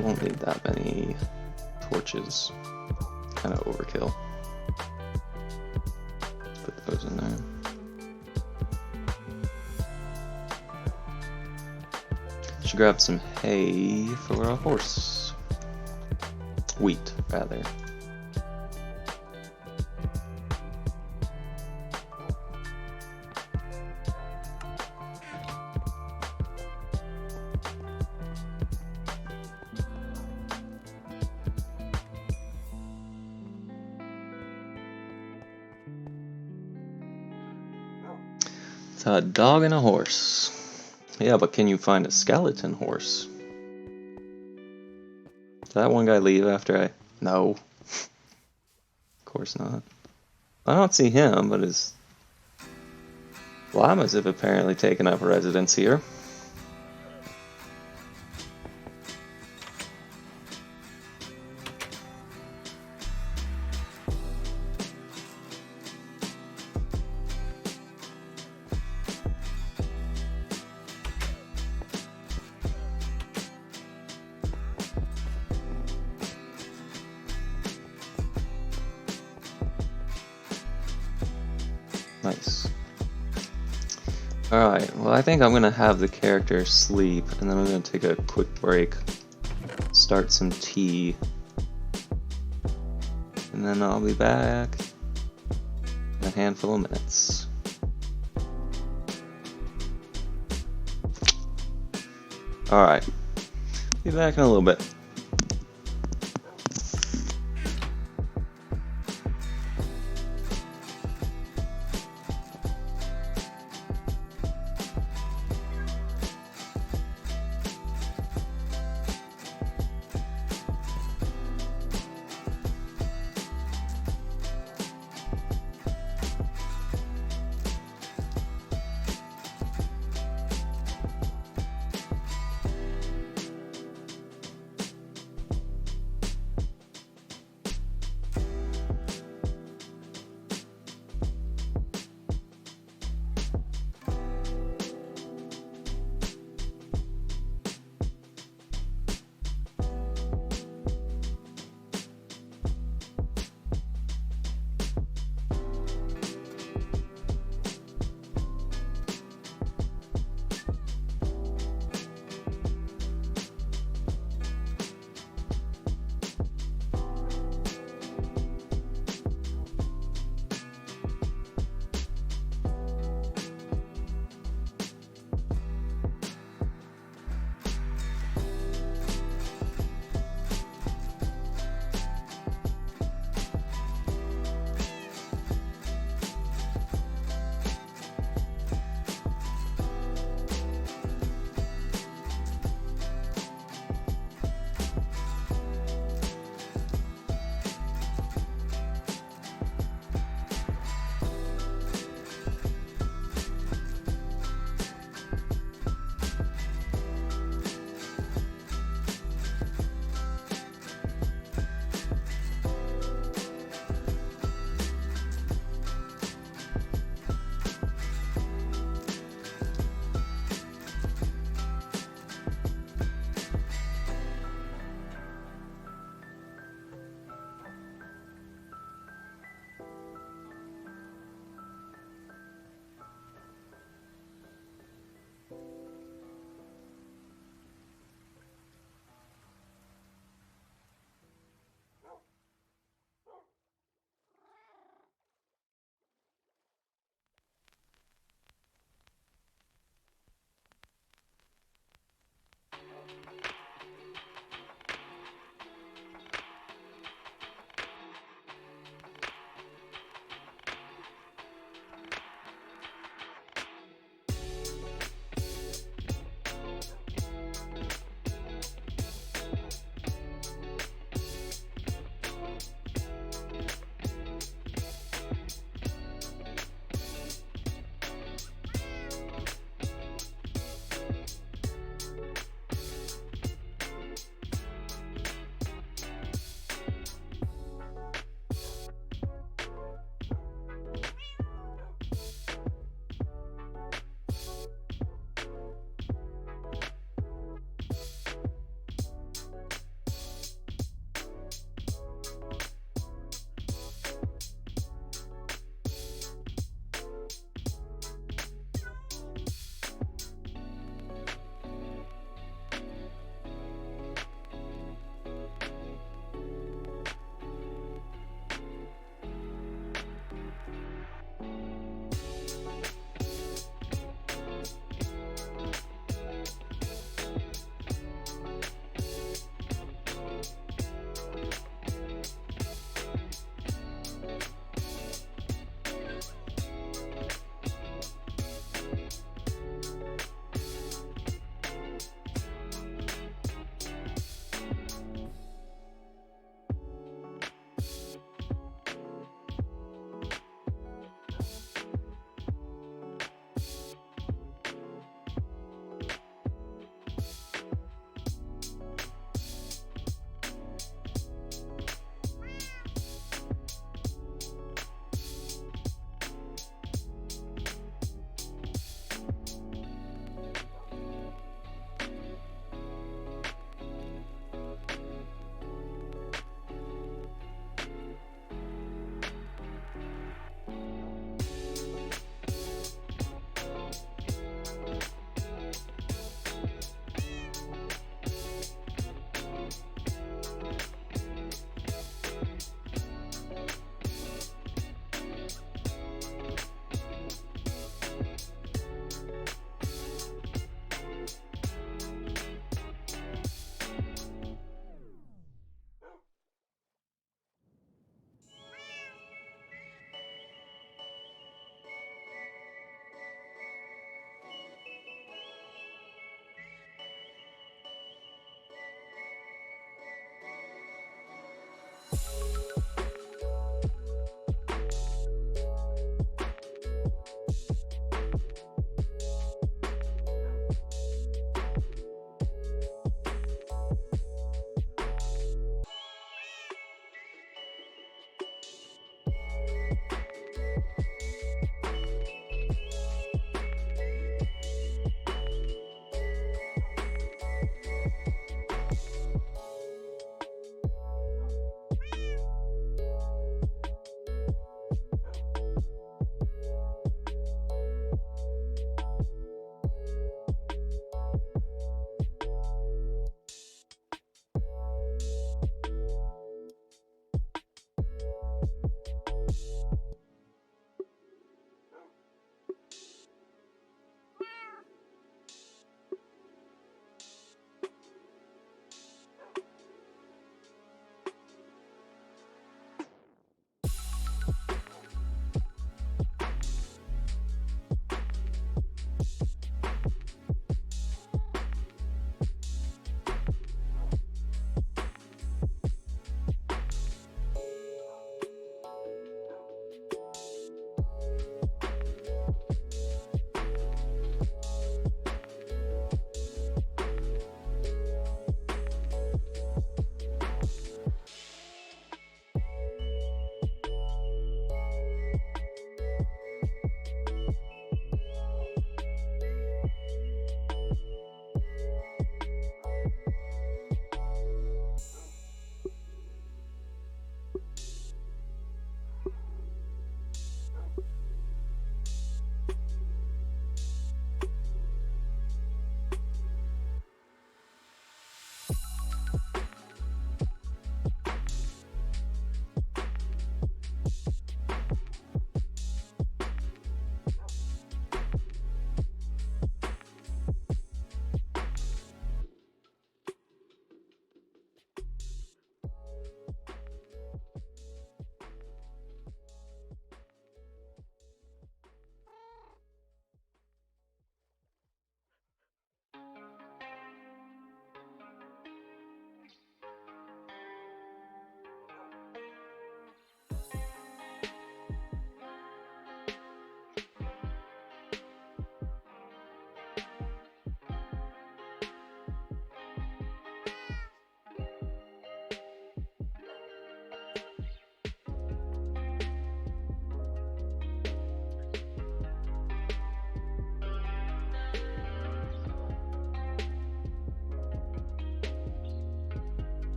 [SPEAKER 1] Won't need that many torches. Kind of overkill. Let's put those in there. Should grab some hay for a horse. Wheat, rather. It's a dog and a horse. Yeah, but can you find a skeleton horse? Did that one guy leave after I... No. Of course not. I don't see him, but his llamas have apparently taken up residence here. Nice. Alright, well I think I'm gonna have the character sleep, and then I'm gonna take a quick break, start some tea, and then I'll be back in a handful of minutes. Alright, be back in a little bit.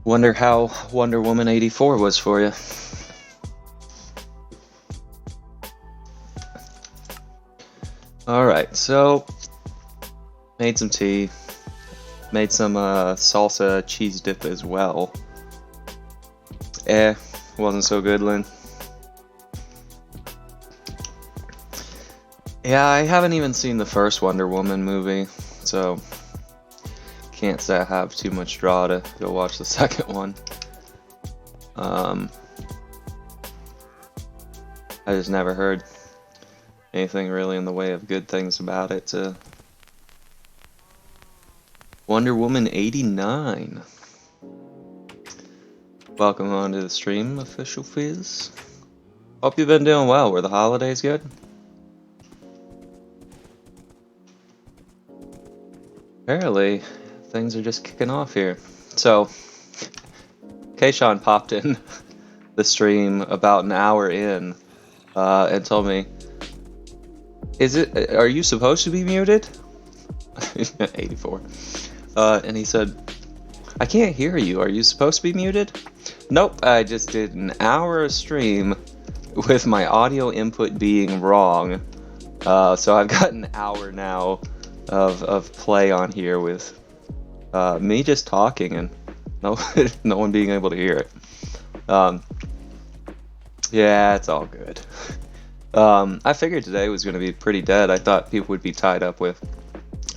[SPEAKER 1] Wonder how Wonder Woman 84 was for you. Alright, so made some tea. Made some salsa cheese dip as well. Wasn't so good, Lynn. Yeah, I haven't even seen the first Wonder Woman movie, so can't say I have too much draw to go watch the second one. I just never heard anything really in the way of good things about it. Wonder Woman 89. Welcome on to the stream, Official Fizz. Hope you've been doing well. Were the holidays good? Apparently, things are just kicking off here. So, Kayshawn popped in the stream about an hour in and told me, are you supposed to be muted? 84. And he said, I can't hear you. Are you supposed to be muted? Nope, I just did an hour of stream with my audio input being wrong. So I've got an hour now of play on here with me just talking and no one being able to hear it. Yeah, it's all good. I figured today was going to be pretty dead. I thought people would be tied up with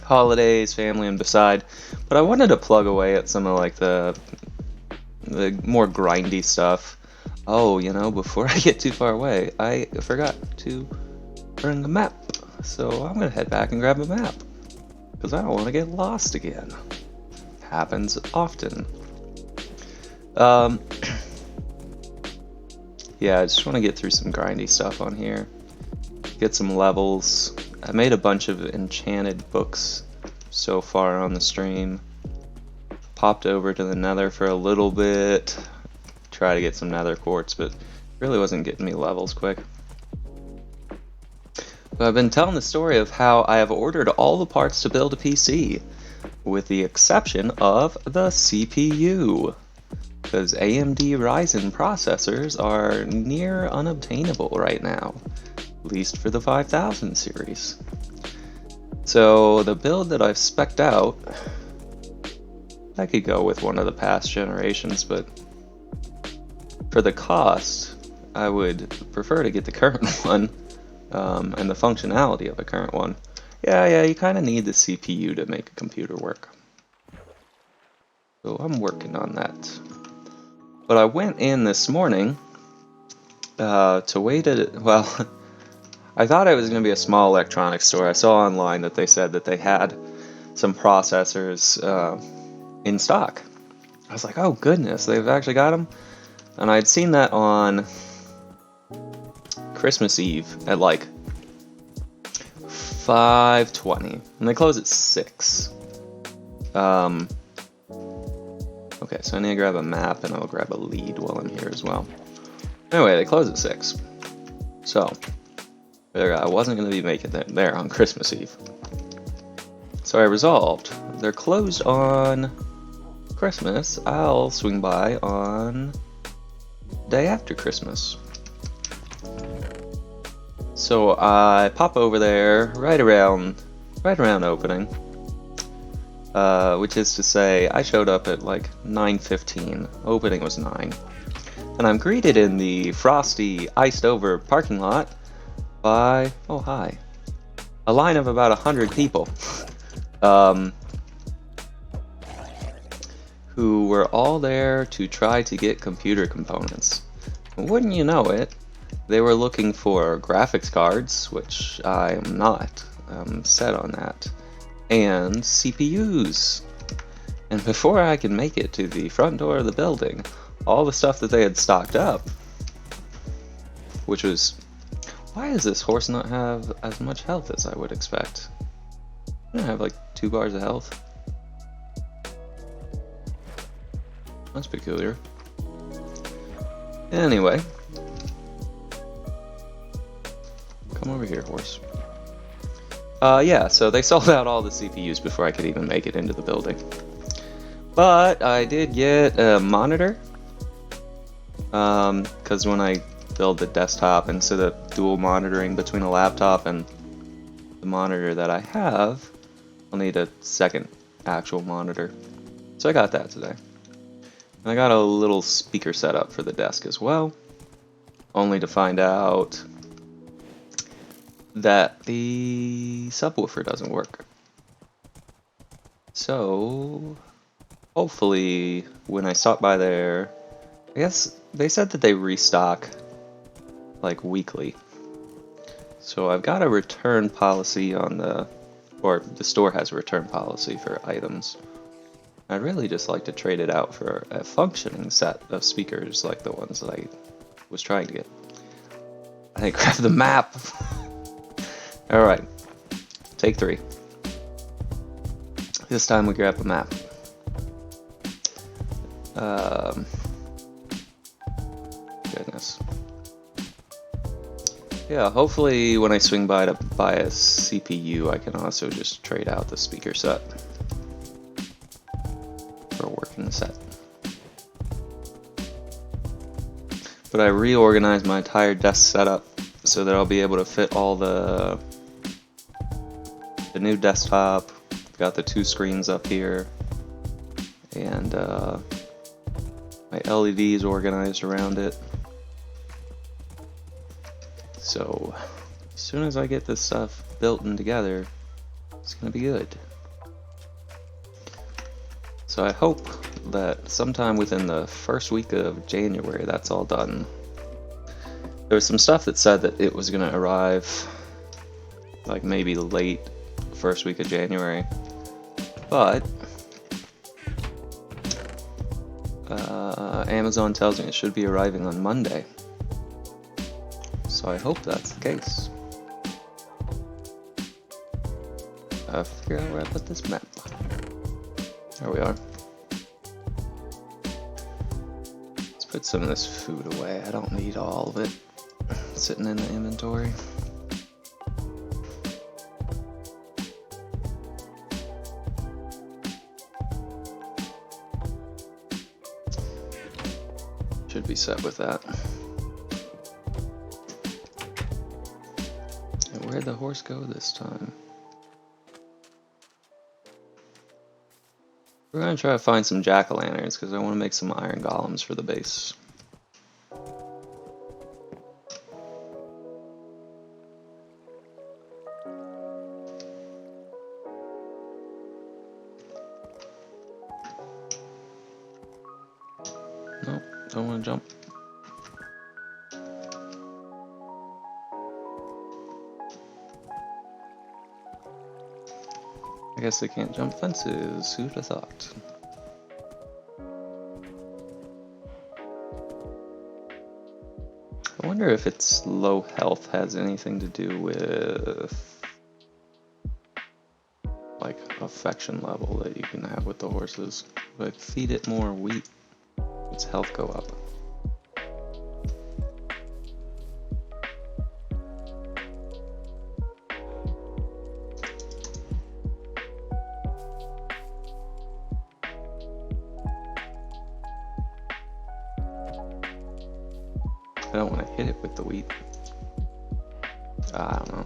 [SPEAKER 1] holidays, family, and beside, but I wanted to plug away at some of like the more grindy stuff. Oh, before I get too far away, I forgot to bring a map, so I'm gonna head back and grab a map because I don't want to get lost again. Happens often. Yeah, I just want to get through some grindy stuff on here, get some levels. I made a bunch of enchanted books so far on the stream. Popped over to the nether for a little bit, try to get some nether quartz, but really wasn't getting me levels quick. But I've been telling the story of how I have ordered all the parts to build a PC, with the exception of the CPU, because AMD Ryzen processors are near unobtainable right now, at least for the 5000 series. So the build that I've spec'd out, I could go with one of the past generations, but for the cost, I would prefer to get the current one and the functionality of the current one. Yeah, you kind of need the CPU to make a computer work. So I'm working on that. But I went in this morning to wait at, well, I thought it was going to be a small electronics store. I saw online that they said that they had some processors in stock. I was like, oh goodness, they've actually got them? And I'd seen that on Christmas Eve at like 5:20, and they close at 6. Okay, so I need to grab a map, and I'll grab a lead while I'm here as well. Anyway, they close at 6. So, I wasn't going to be making it there on Christmas Eve. So I resolved, they're closed on Christmas, I'll swing by on day after Christmas. So I pop over there right around opening, which is to say I showed up at like 9:15. Opening was 9, and I'm greeted in the frosty, iced over parking lot by a line of about 100 people, who were all there to try to get computer components. And wouldn't you know it, they were looking for graphics cards, which I am not set on that, and CPUs. And before I could make it to the front door of the building, all the stuff that they had stocked up, which was, why does this horse not have as much health as I would expect? I have like 2 bars of health. That's peculiar. Anyway. Come over here, horse. Yeah, so they sold out all the CPUs before I could even make it into the building. But I did get a monitor, because when I build the desktop, instead of dual monitoring between a laptop and the monitor that I have, I'll need a second actual monitor. So I got that today. And I got a little speaker setup for the desk as well, only to find out that the subwoofer doesn't work. So hopefully when I stop by there, I guess they said that they restock like weekly. So I've got a return policy on or the store has a return policy for items. I'd really just like to trade it out for a functioning set of speakers like the ones that I was trying to get. I think grab the map. Alright, take 3. This time we grab a map. Goodness. Yeah, hopefully when I swing by to buy a CPU, I can also just trade out the speaker set for a working set. But I reorganized my entire desk setup so that I'll be able to fit all the new desktop. Got the 2 screens up here, and my LEDs organized around it. So as soon as I get this stuff built and together, it's gonna be good. So I hope that sometime within the first week of January that's all done. There was some stuff that said that it was gonna arrive like maybe late first week of January, but Amazon tells me it should be arriving on Monday. So I hope that's the case. Figure out where I put this map. There we are. Let's put some of this food away. I don't need all of it sitting in the inventory. Should be set with that. And where'd the horse go this time? We're gonna try to find some jack-o'-lanterns because I want to make some iron golems for the base. Nope, don't want to jump. I guess they can't jump fences, who'd have thought? I wonder if its low health has anything to do with like affection level that you can have with the horses. If I feed it more wheat, its health go up. I don't want to hit it with the wheat. I don't know.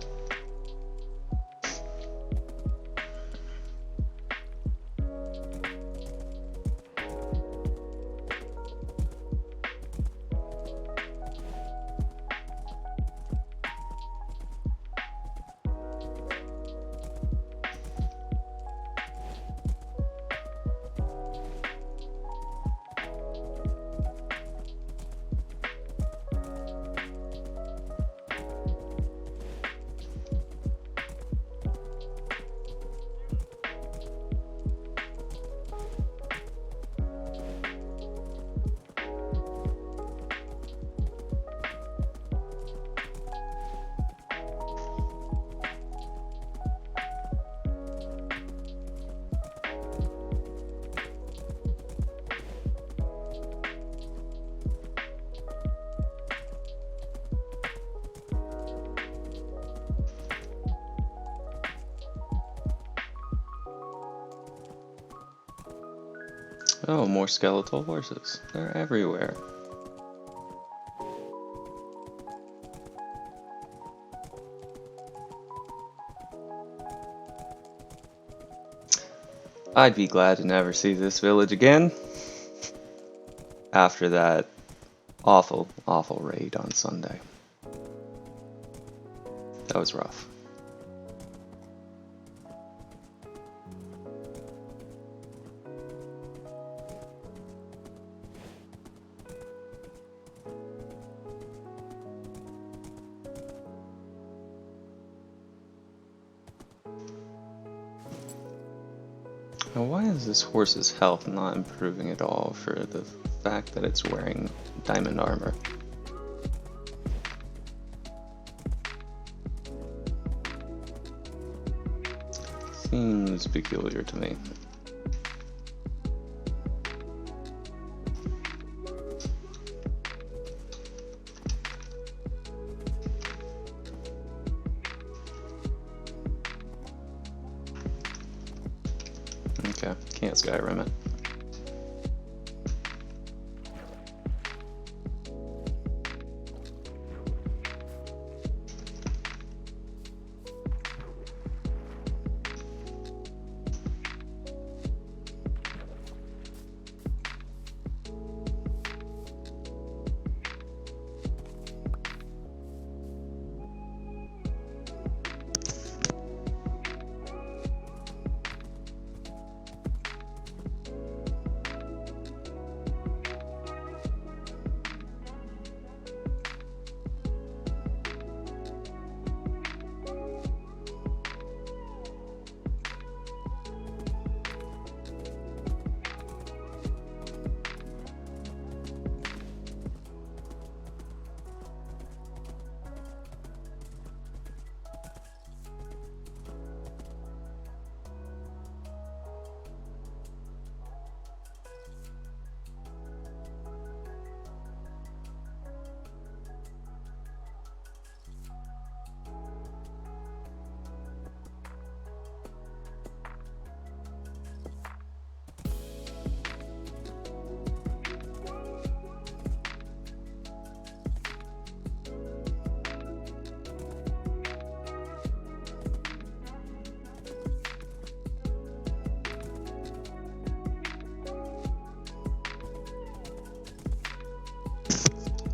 [SPEAKER 1] Oh, more skeletal horses. They're everywhere. I'd be glad to never see this village again. After that awful, awful raid on Sunday. That was rough. Now, why is this horse's health not improving at all for the fact that it's wearing diamond armor? Seems peculiar to me. Okay, can't Skyrim it.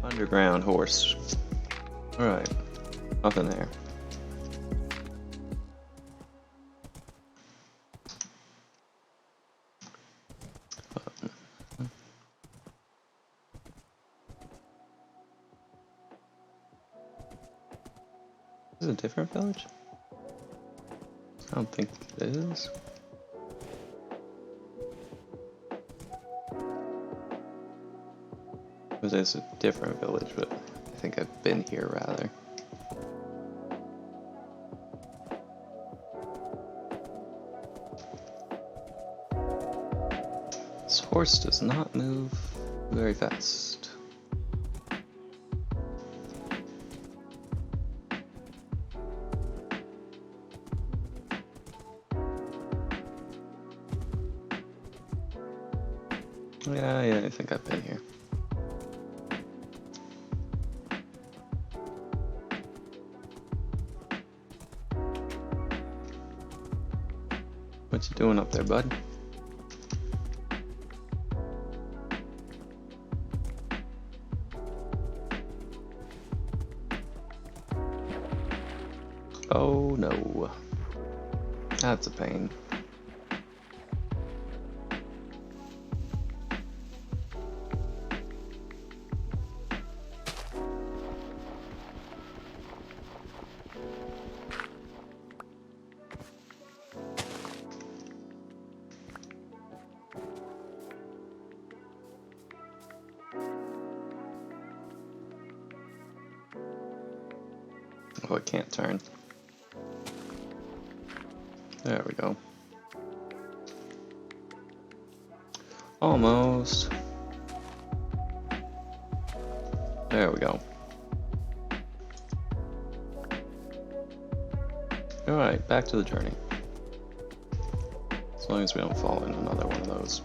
[SPEAKER 1] Underground horse. Alright, nothing there. Is it a different village? I don't think it is. It is a different village, but I think I've been here rather. This horse does not move very fast. Yeah, I think I've been here. What you doing up there, bud? Oh no. That's a pain. Oh, it can't turn. There we go. Almost. There we go. Alright, back to the journey. As long as we don't fall in another one of those.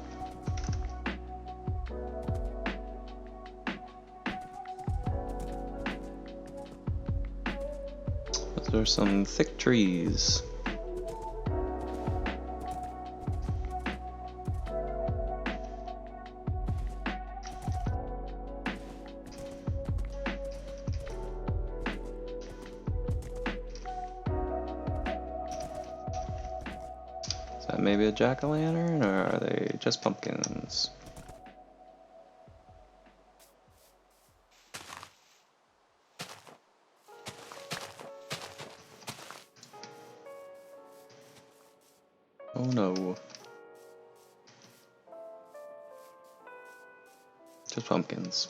[SPEAKER 1] There's some thick trees. Is that maybe a jack-o'-lantern, or are they just pumpkins? Oh no. Just pumpkins.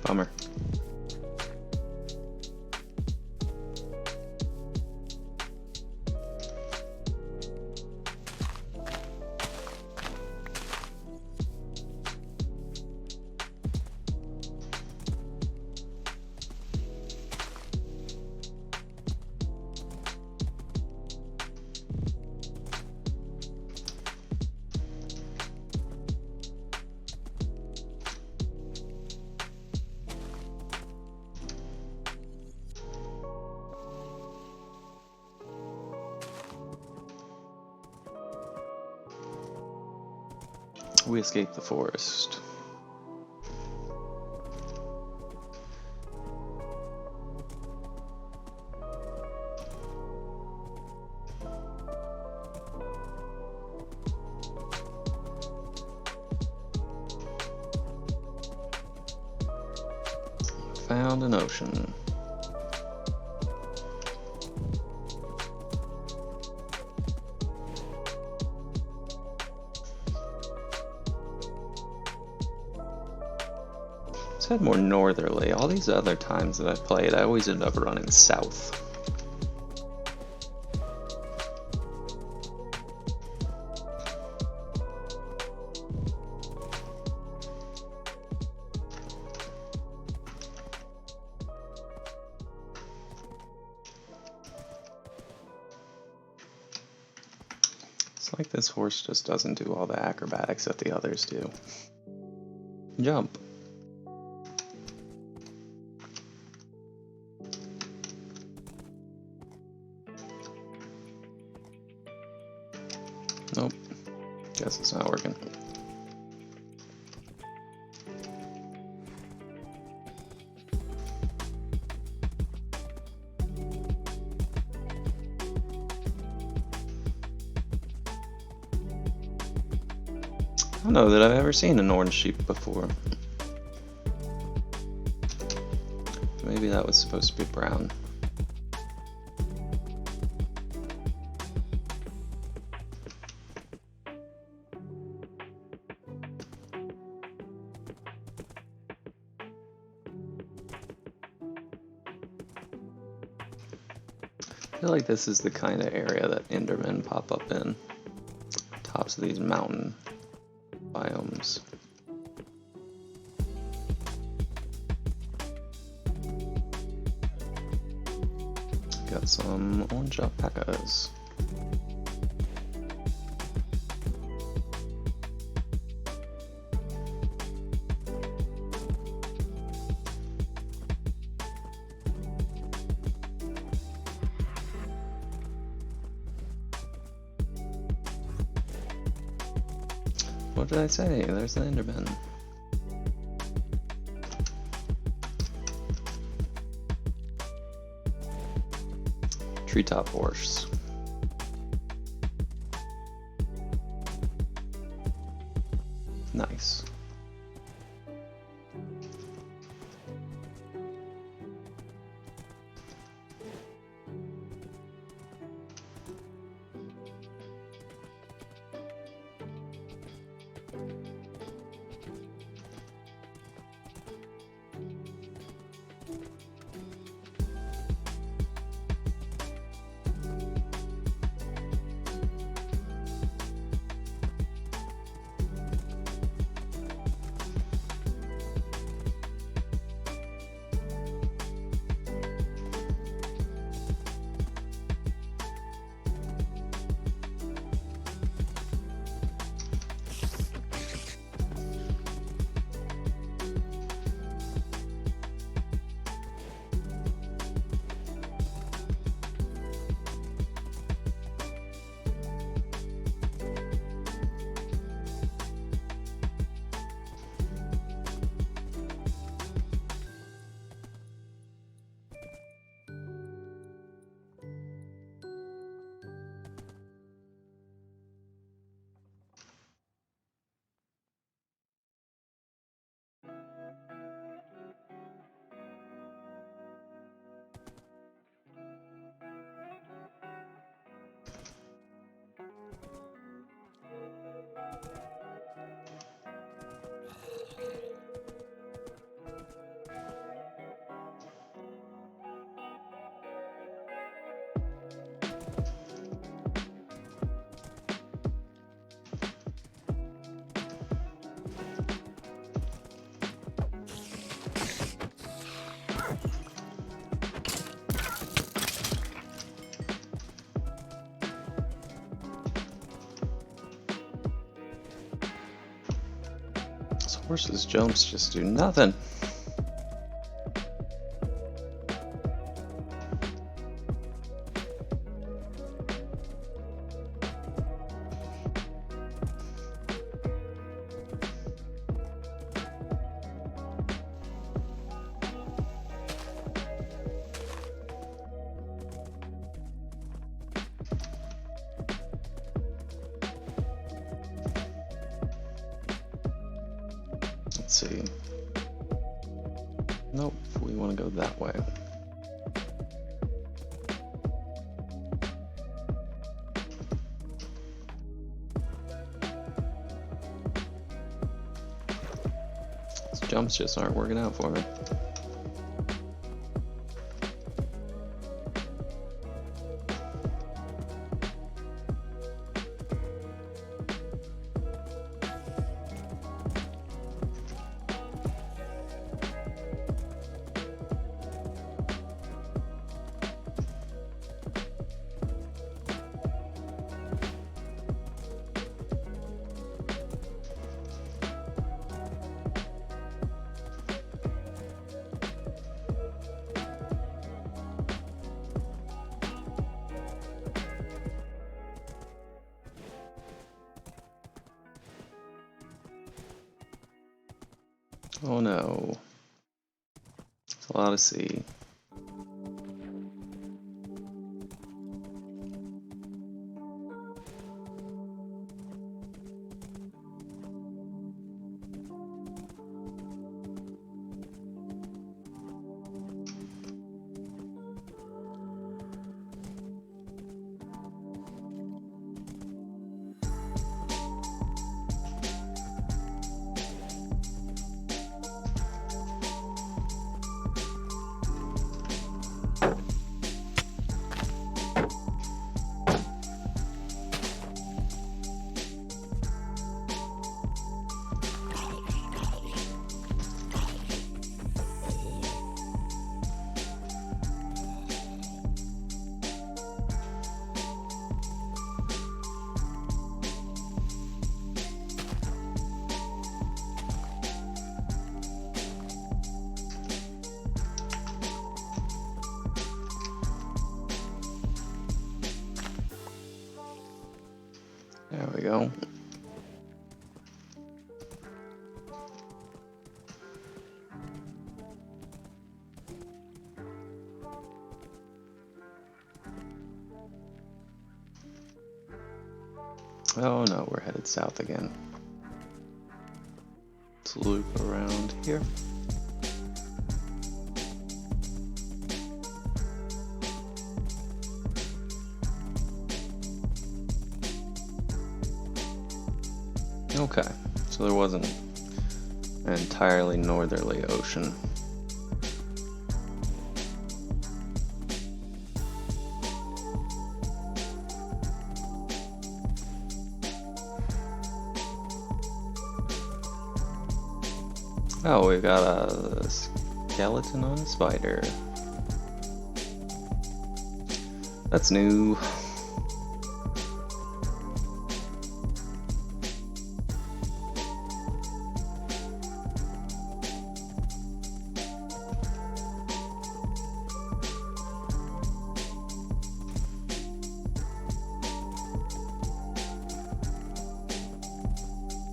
[SPEAKER 1] Bummer. We escaped the forest. Found an ocean. Let's head more northerly. All these other times that I've played, I always end up running south. It's like this horse just doesn't do all the acrobatics that the others do. Jump. Nope. Guess it's not working. I don't know that I've ever seen an orange sheep before. Maybe that was supposed to be brown. I feel like this is the kind of area that Endermen pop up in. Tops of these mountain biomes. Got some orange alpacas. What did I say? There's the Enderman. Treetop horse. Nice. Horses jumps just do nothing. Let's see. Nope, we want to go that way. These jumps just aren't working out for me. Oh no. It's a lot of sea. There we go. Oh no, we're headed south again. Let's loop around here. Okay, so there wasn't an entirely northerly ocean. Oh, we've got a skeleton on a spider. That's new.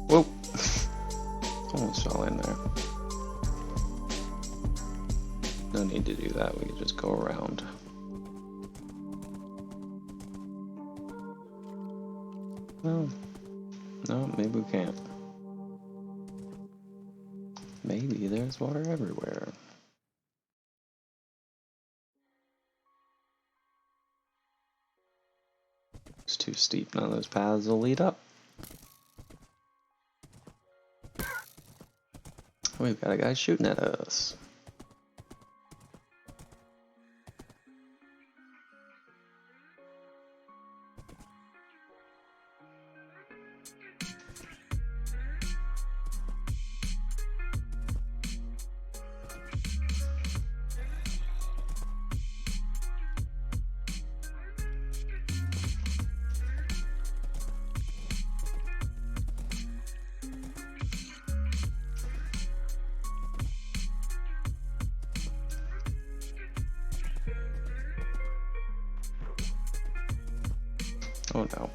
[SPEAKER 1] Whoa! Almost fell in there. No need to do that, we can just go around. Well, no, maybe we can't. Maybe there's water everywhere. It's too steep, none of those paths will lead up. We've got a guy shooting at us. Oh no.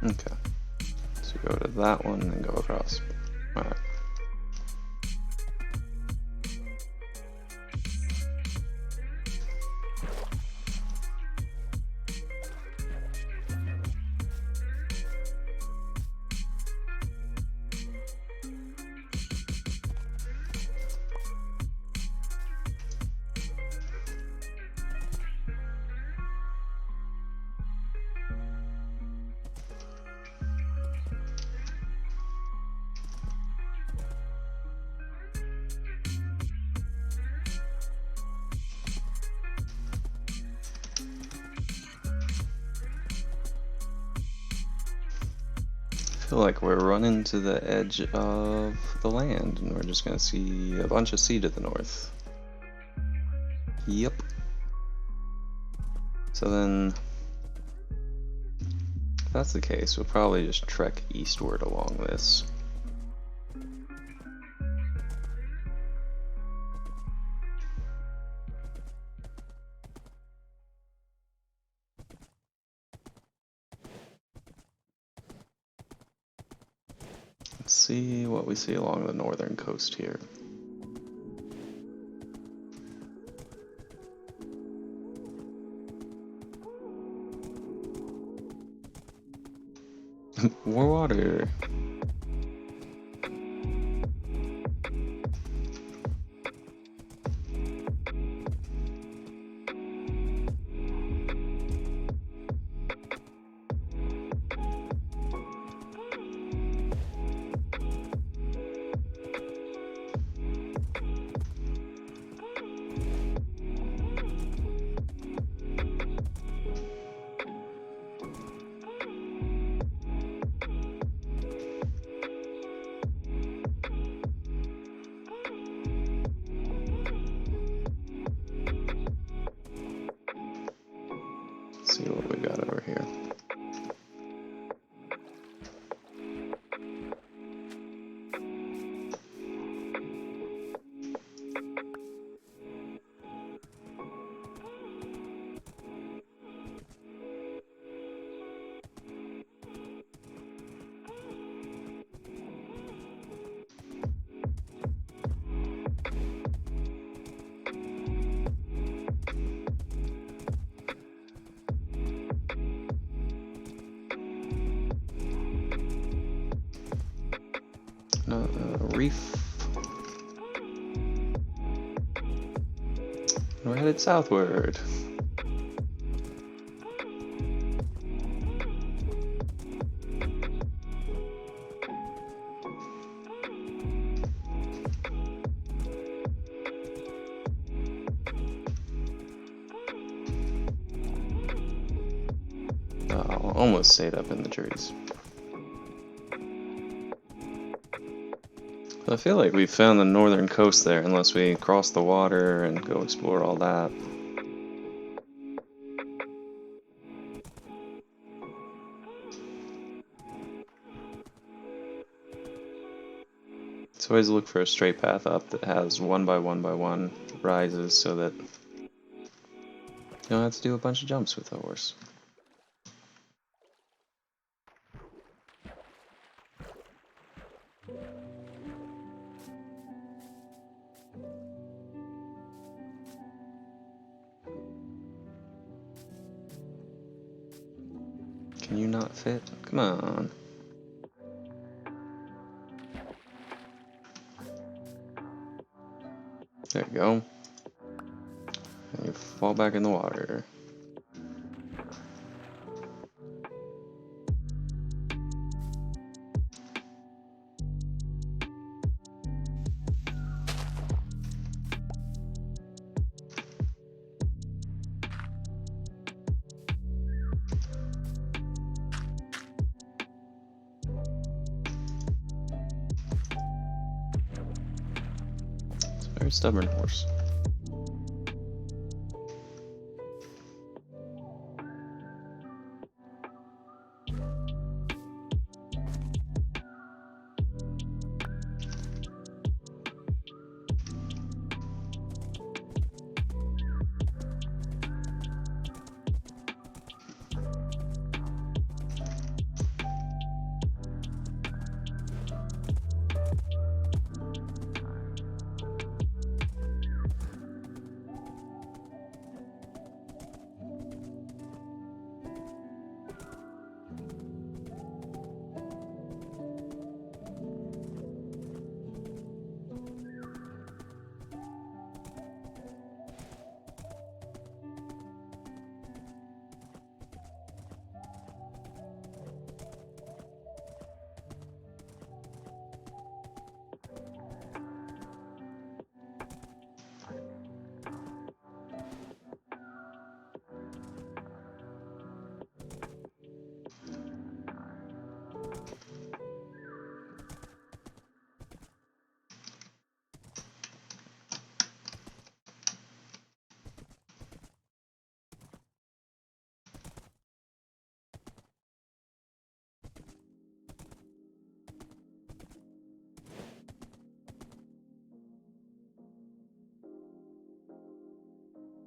[SPEAKER 1] Okay. So go to that one and go across. Alright. I feel like we're running to the edge of the land and we're just gonna see a bunch of sea to the north. Yep. So then, if that's the case, we'll probably just trek eastward along this. Let's see what we see along the northern coast here. More water. Let's see what we got over here. Reef. We're headed southward. Almost stayed up in the trees. I feel like we found the northern coast there, unless we cross the water and go explore all that. So always look for a straight path up that has 1 by 1 by 1 rises so that you don't have to do a bunch of jumps with the horse. Can you not fit? Come on. There you go. And you fall back in the water. It's a very stubborn horse.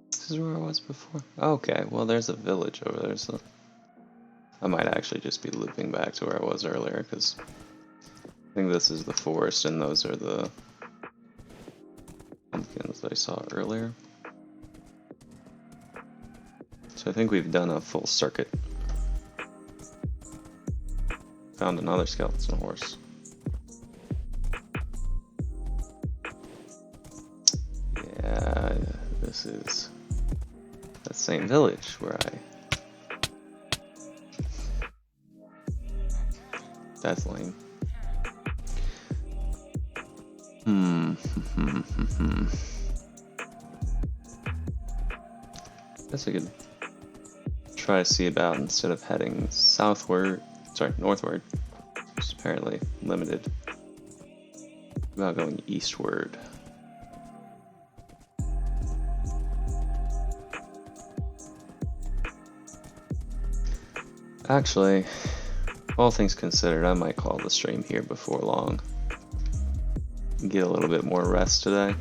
[SPEAKER 1] This is where I was before. Okay, well there's a village over there, so I might actually just be looping back to where I was earlier, because I think this is the forest and those are the pumpkins that I saw earlier. So I think we've done a full circuit. Found another skeleton horse. Yeah, this is that same village where That's lame. Guess I could try to see about, instead of heading northward, which is apparently limited, about going eastward. Actually, all things considered, I might call the stream here before long. Get a little bit more rest today.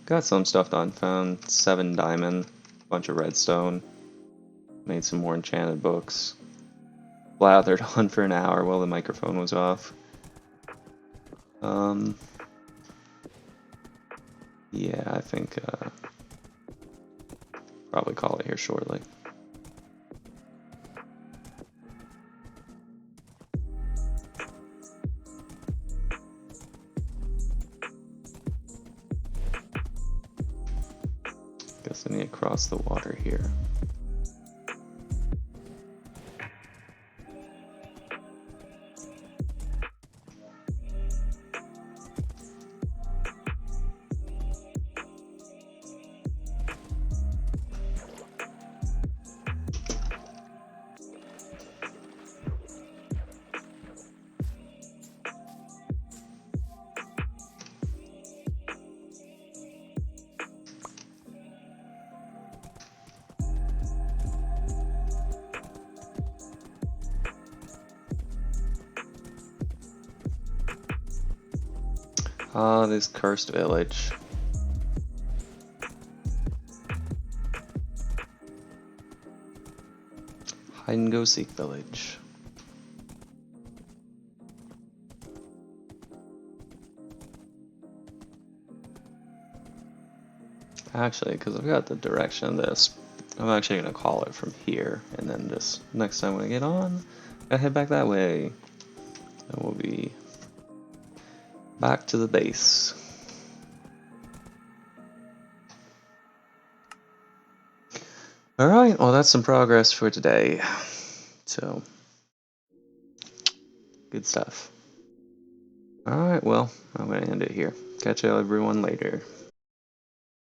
[SPEAKER 1] Got some stuff done. Found 7 diamond, bunch of redstone. Made some more enchanted books. Blathered on for an hour while the microphone was off. Yeah, I think probably call it here shortly. Guess I need to cross the water here. Ah, this cursed village. Hide and go seek village. Actually, because I've got the direction of this, I'm actually going to call it from here, and then just next time when I get on, I head back that way. And we'll be back to the base. Alright, well that's some progress for today. So, good stuff. Alright, well, I'm going to end it here. Catch you everyone later.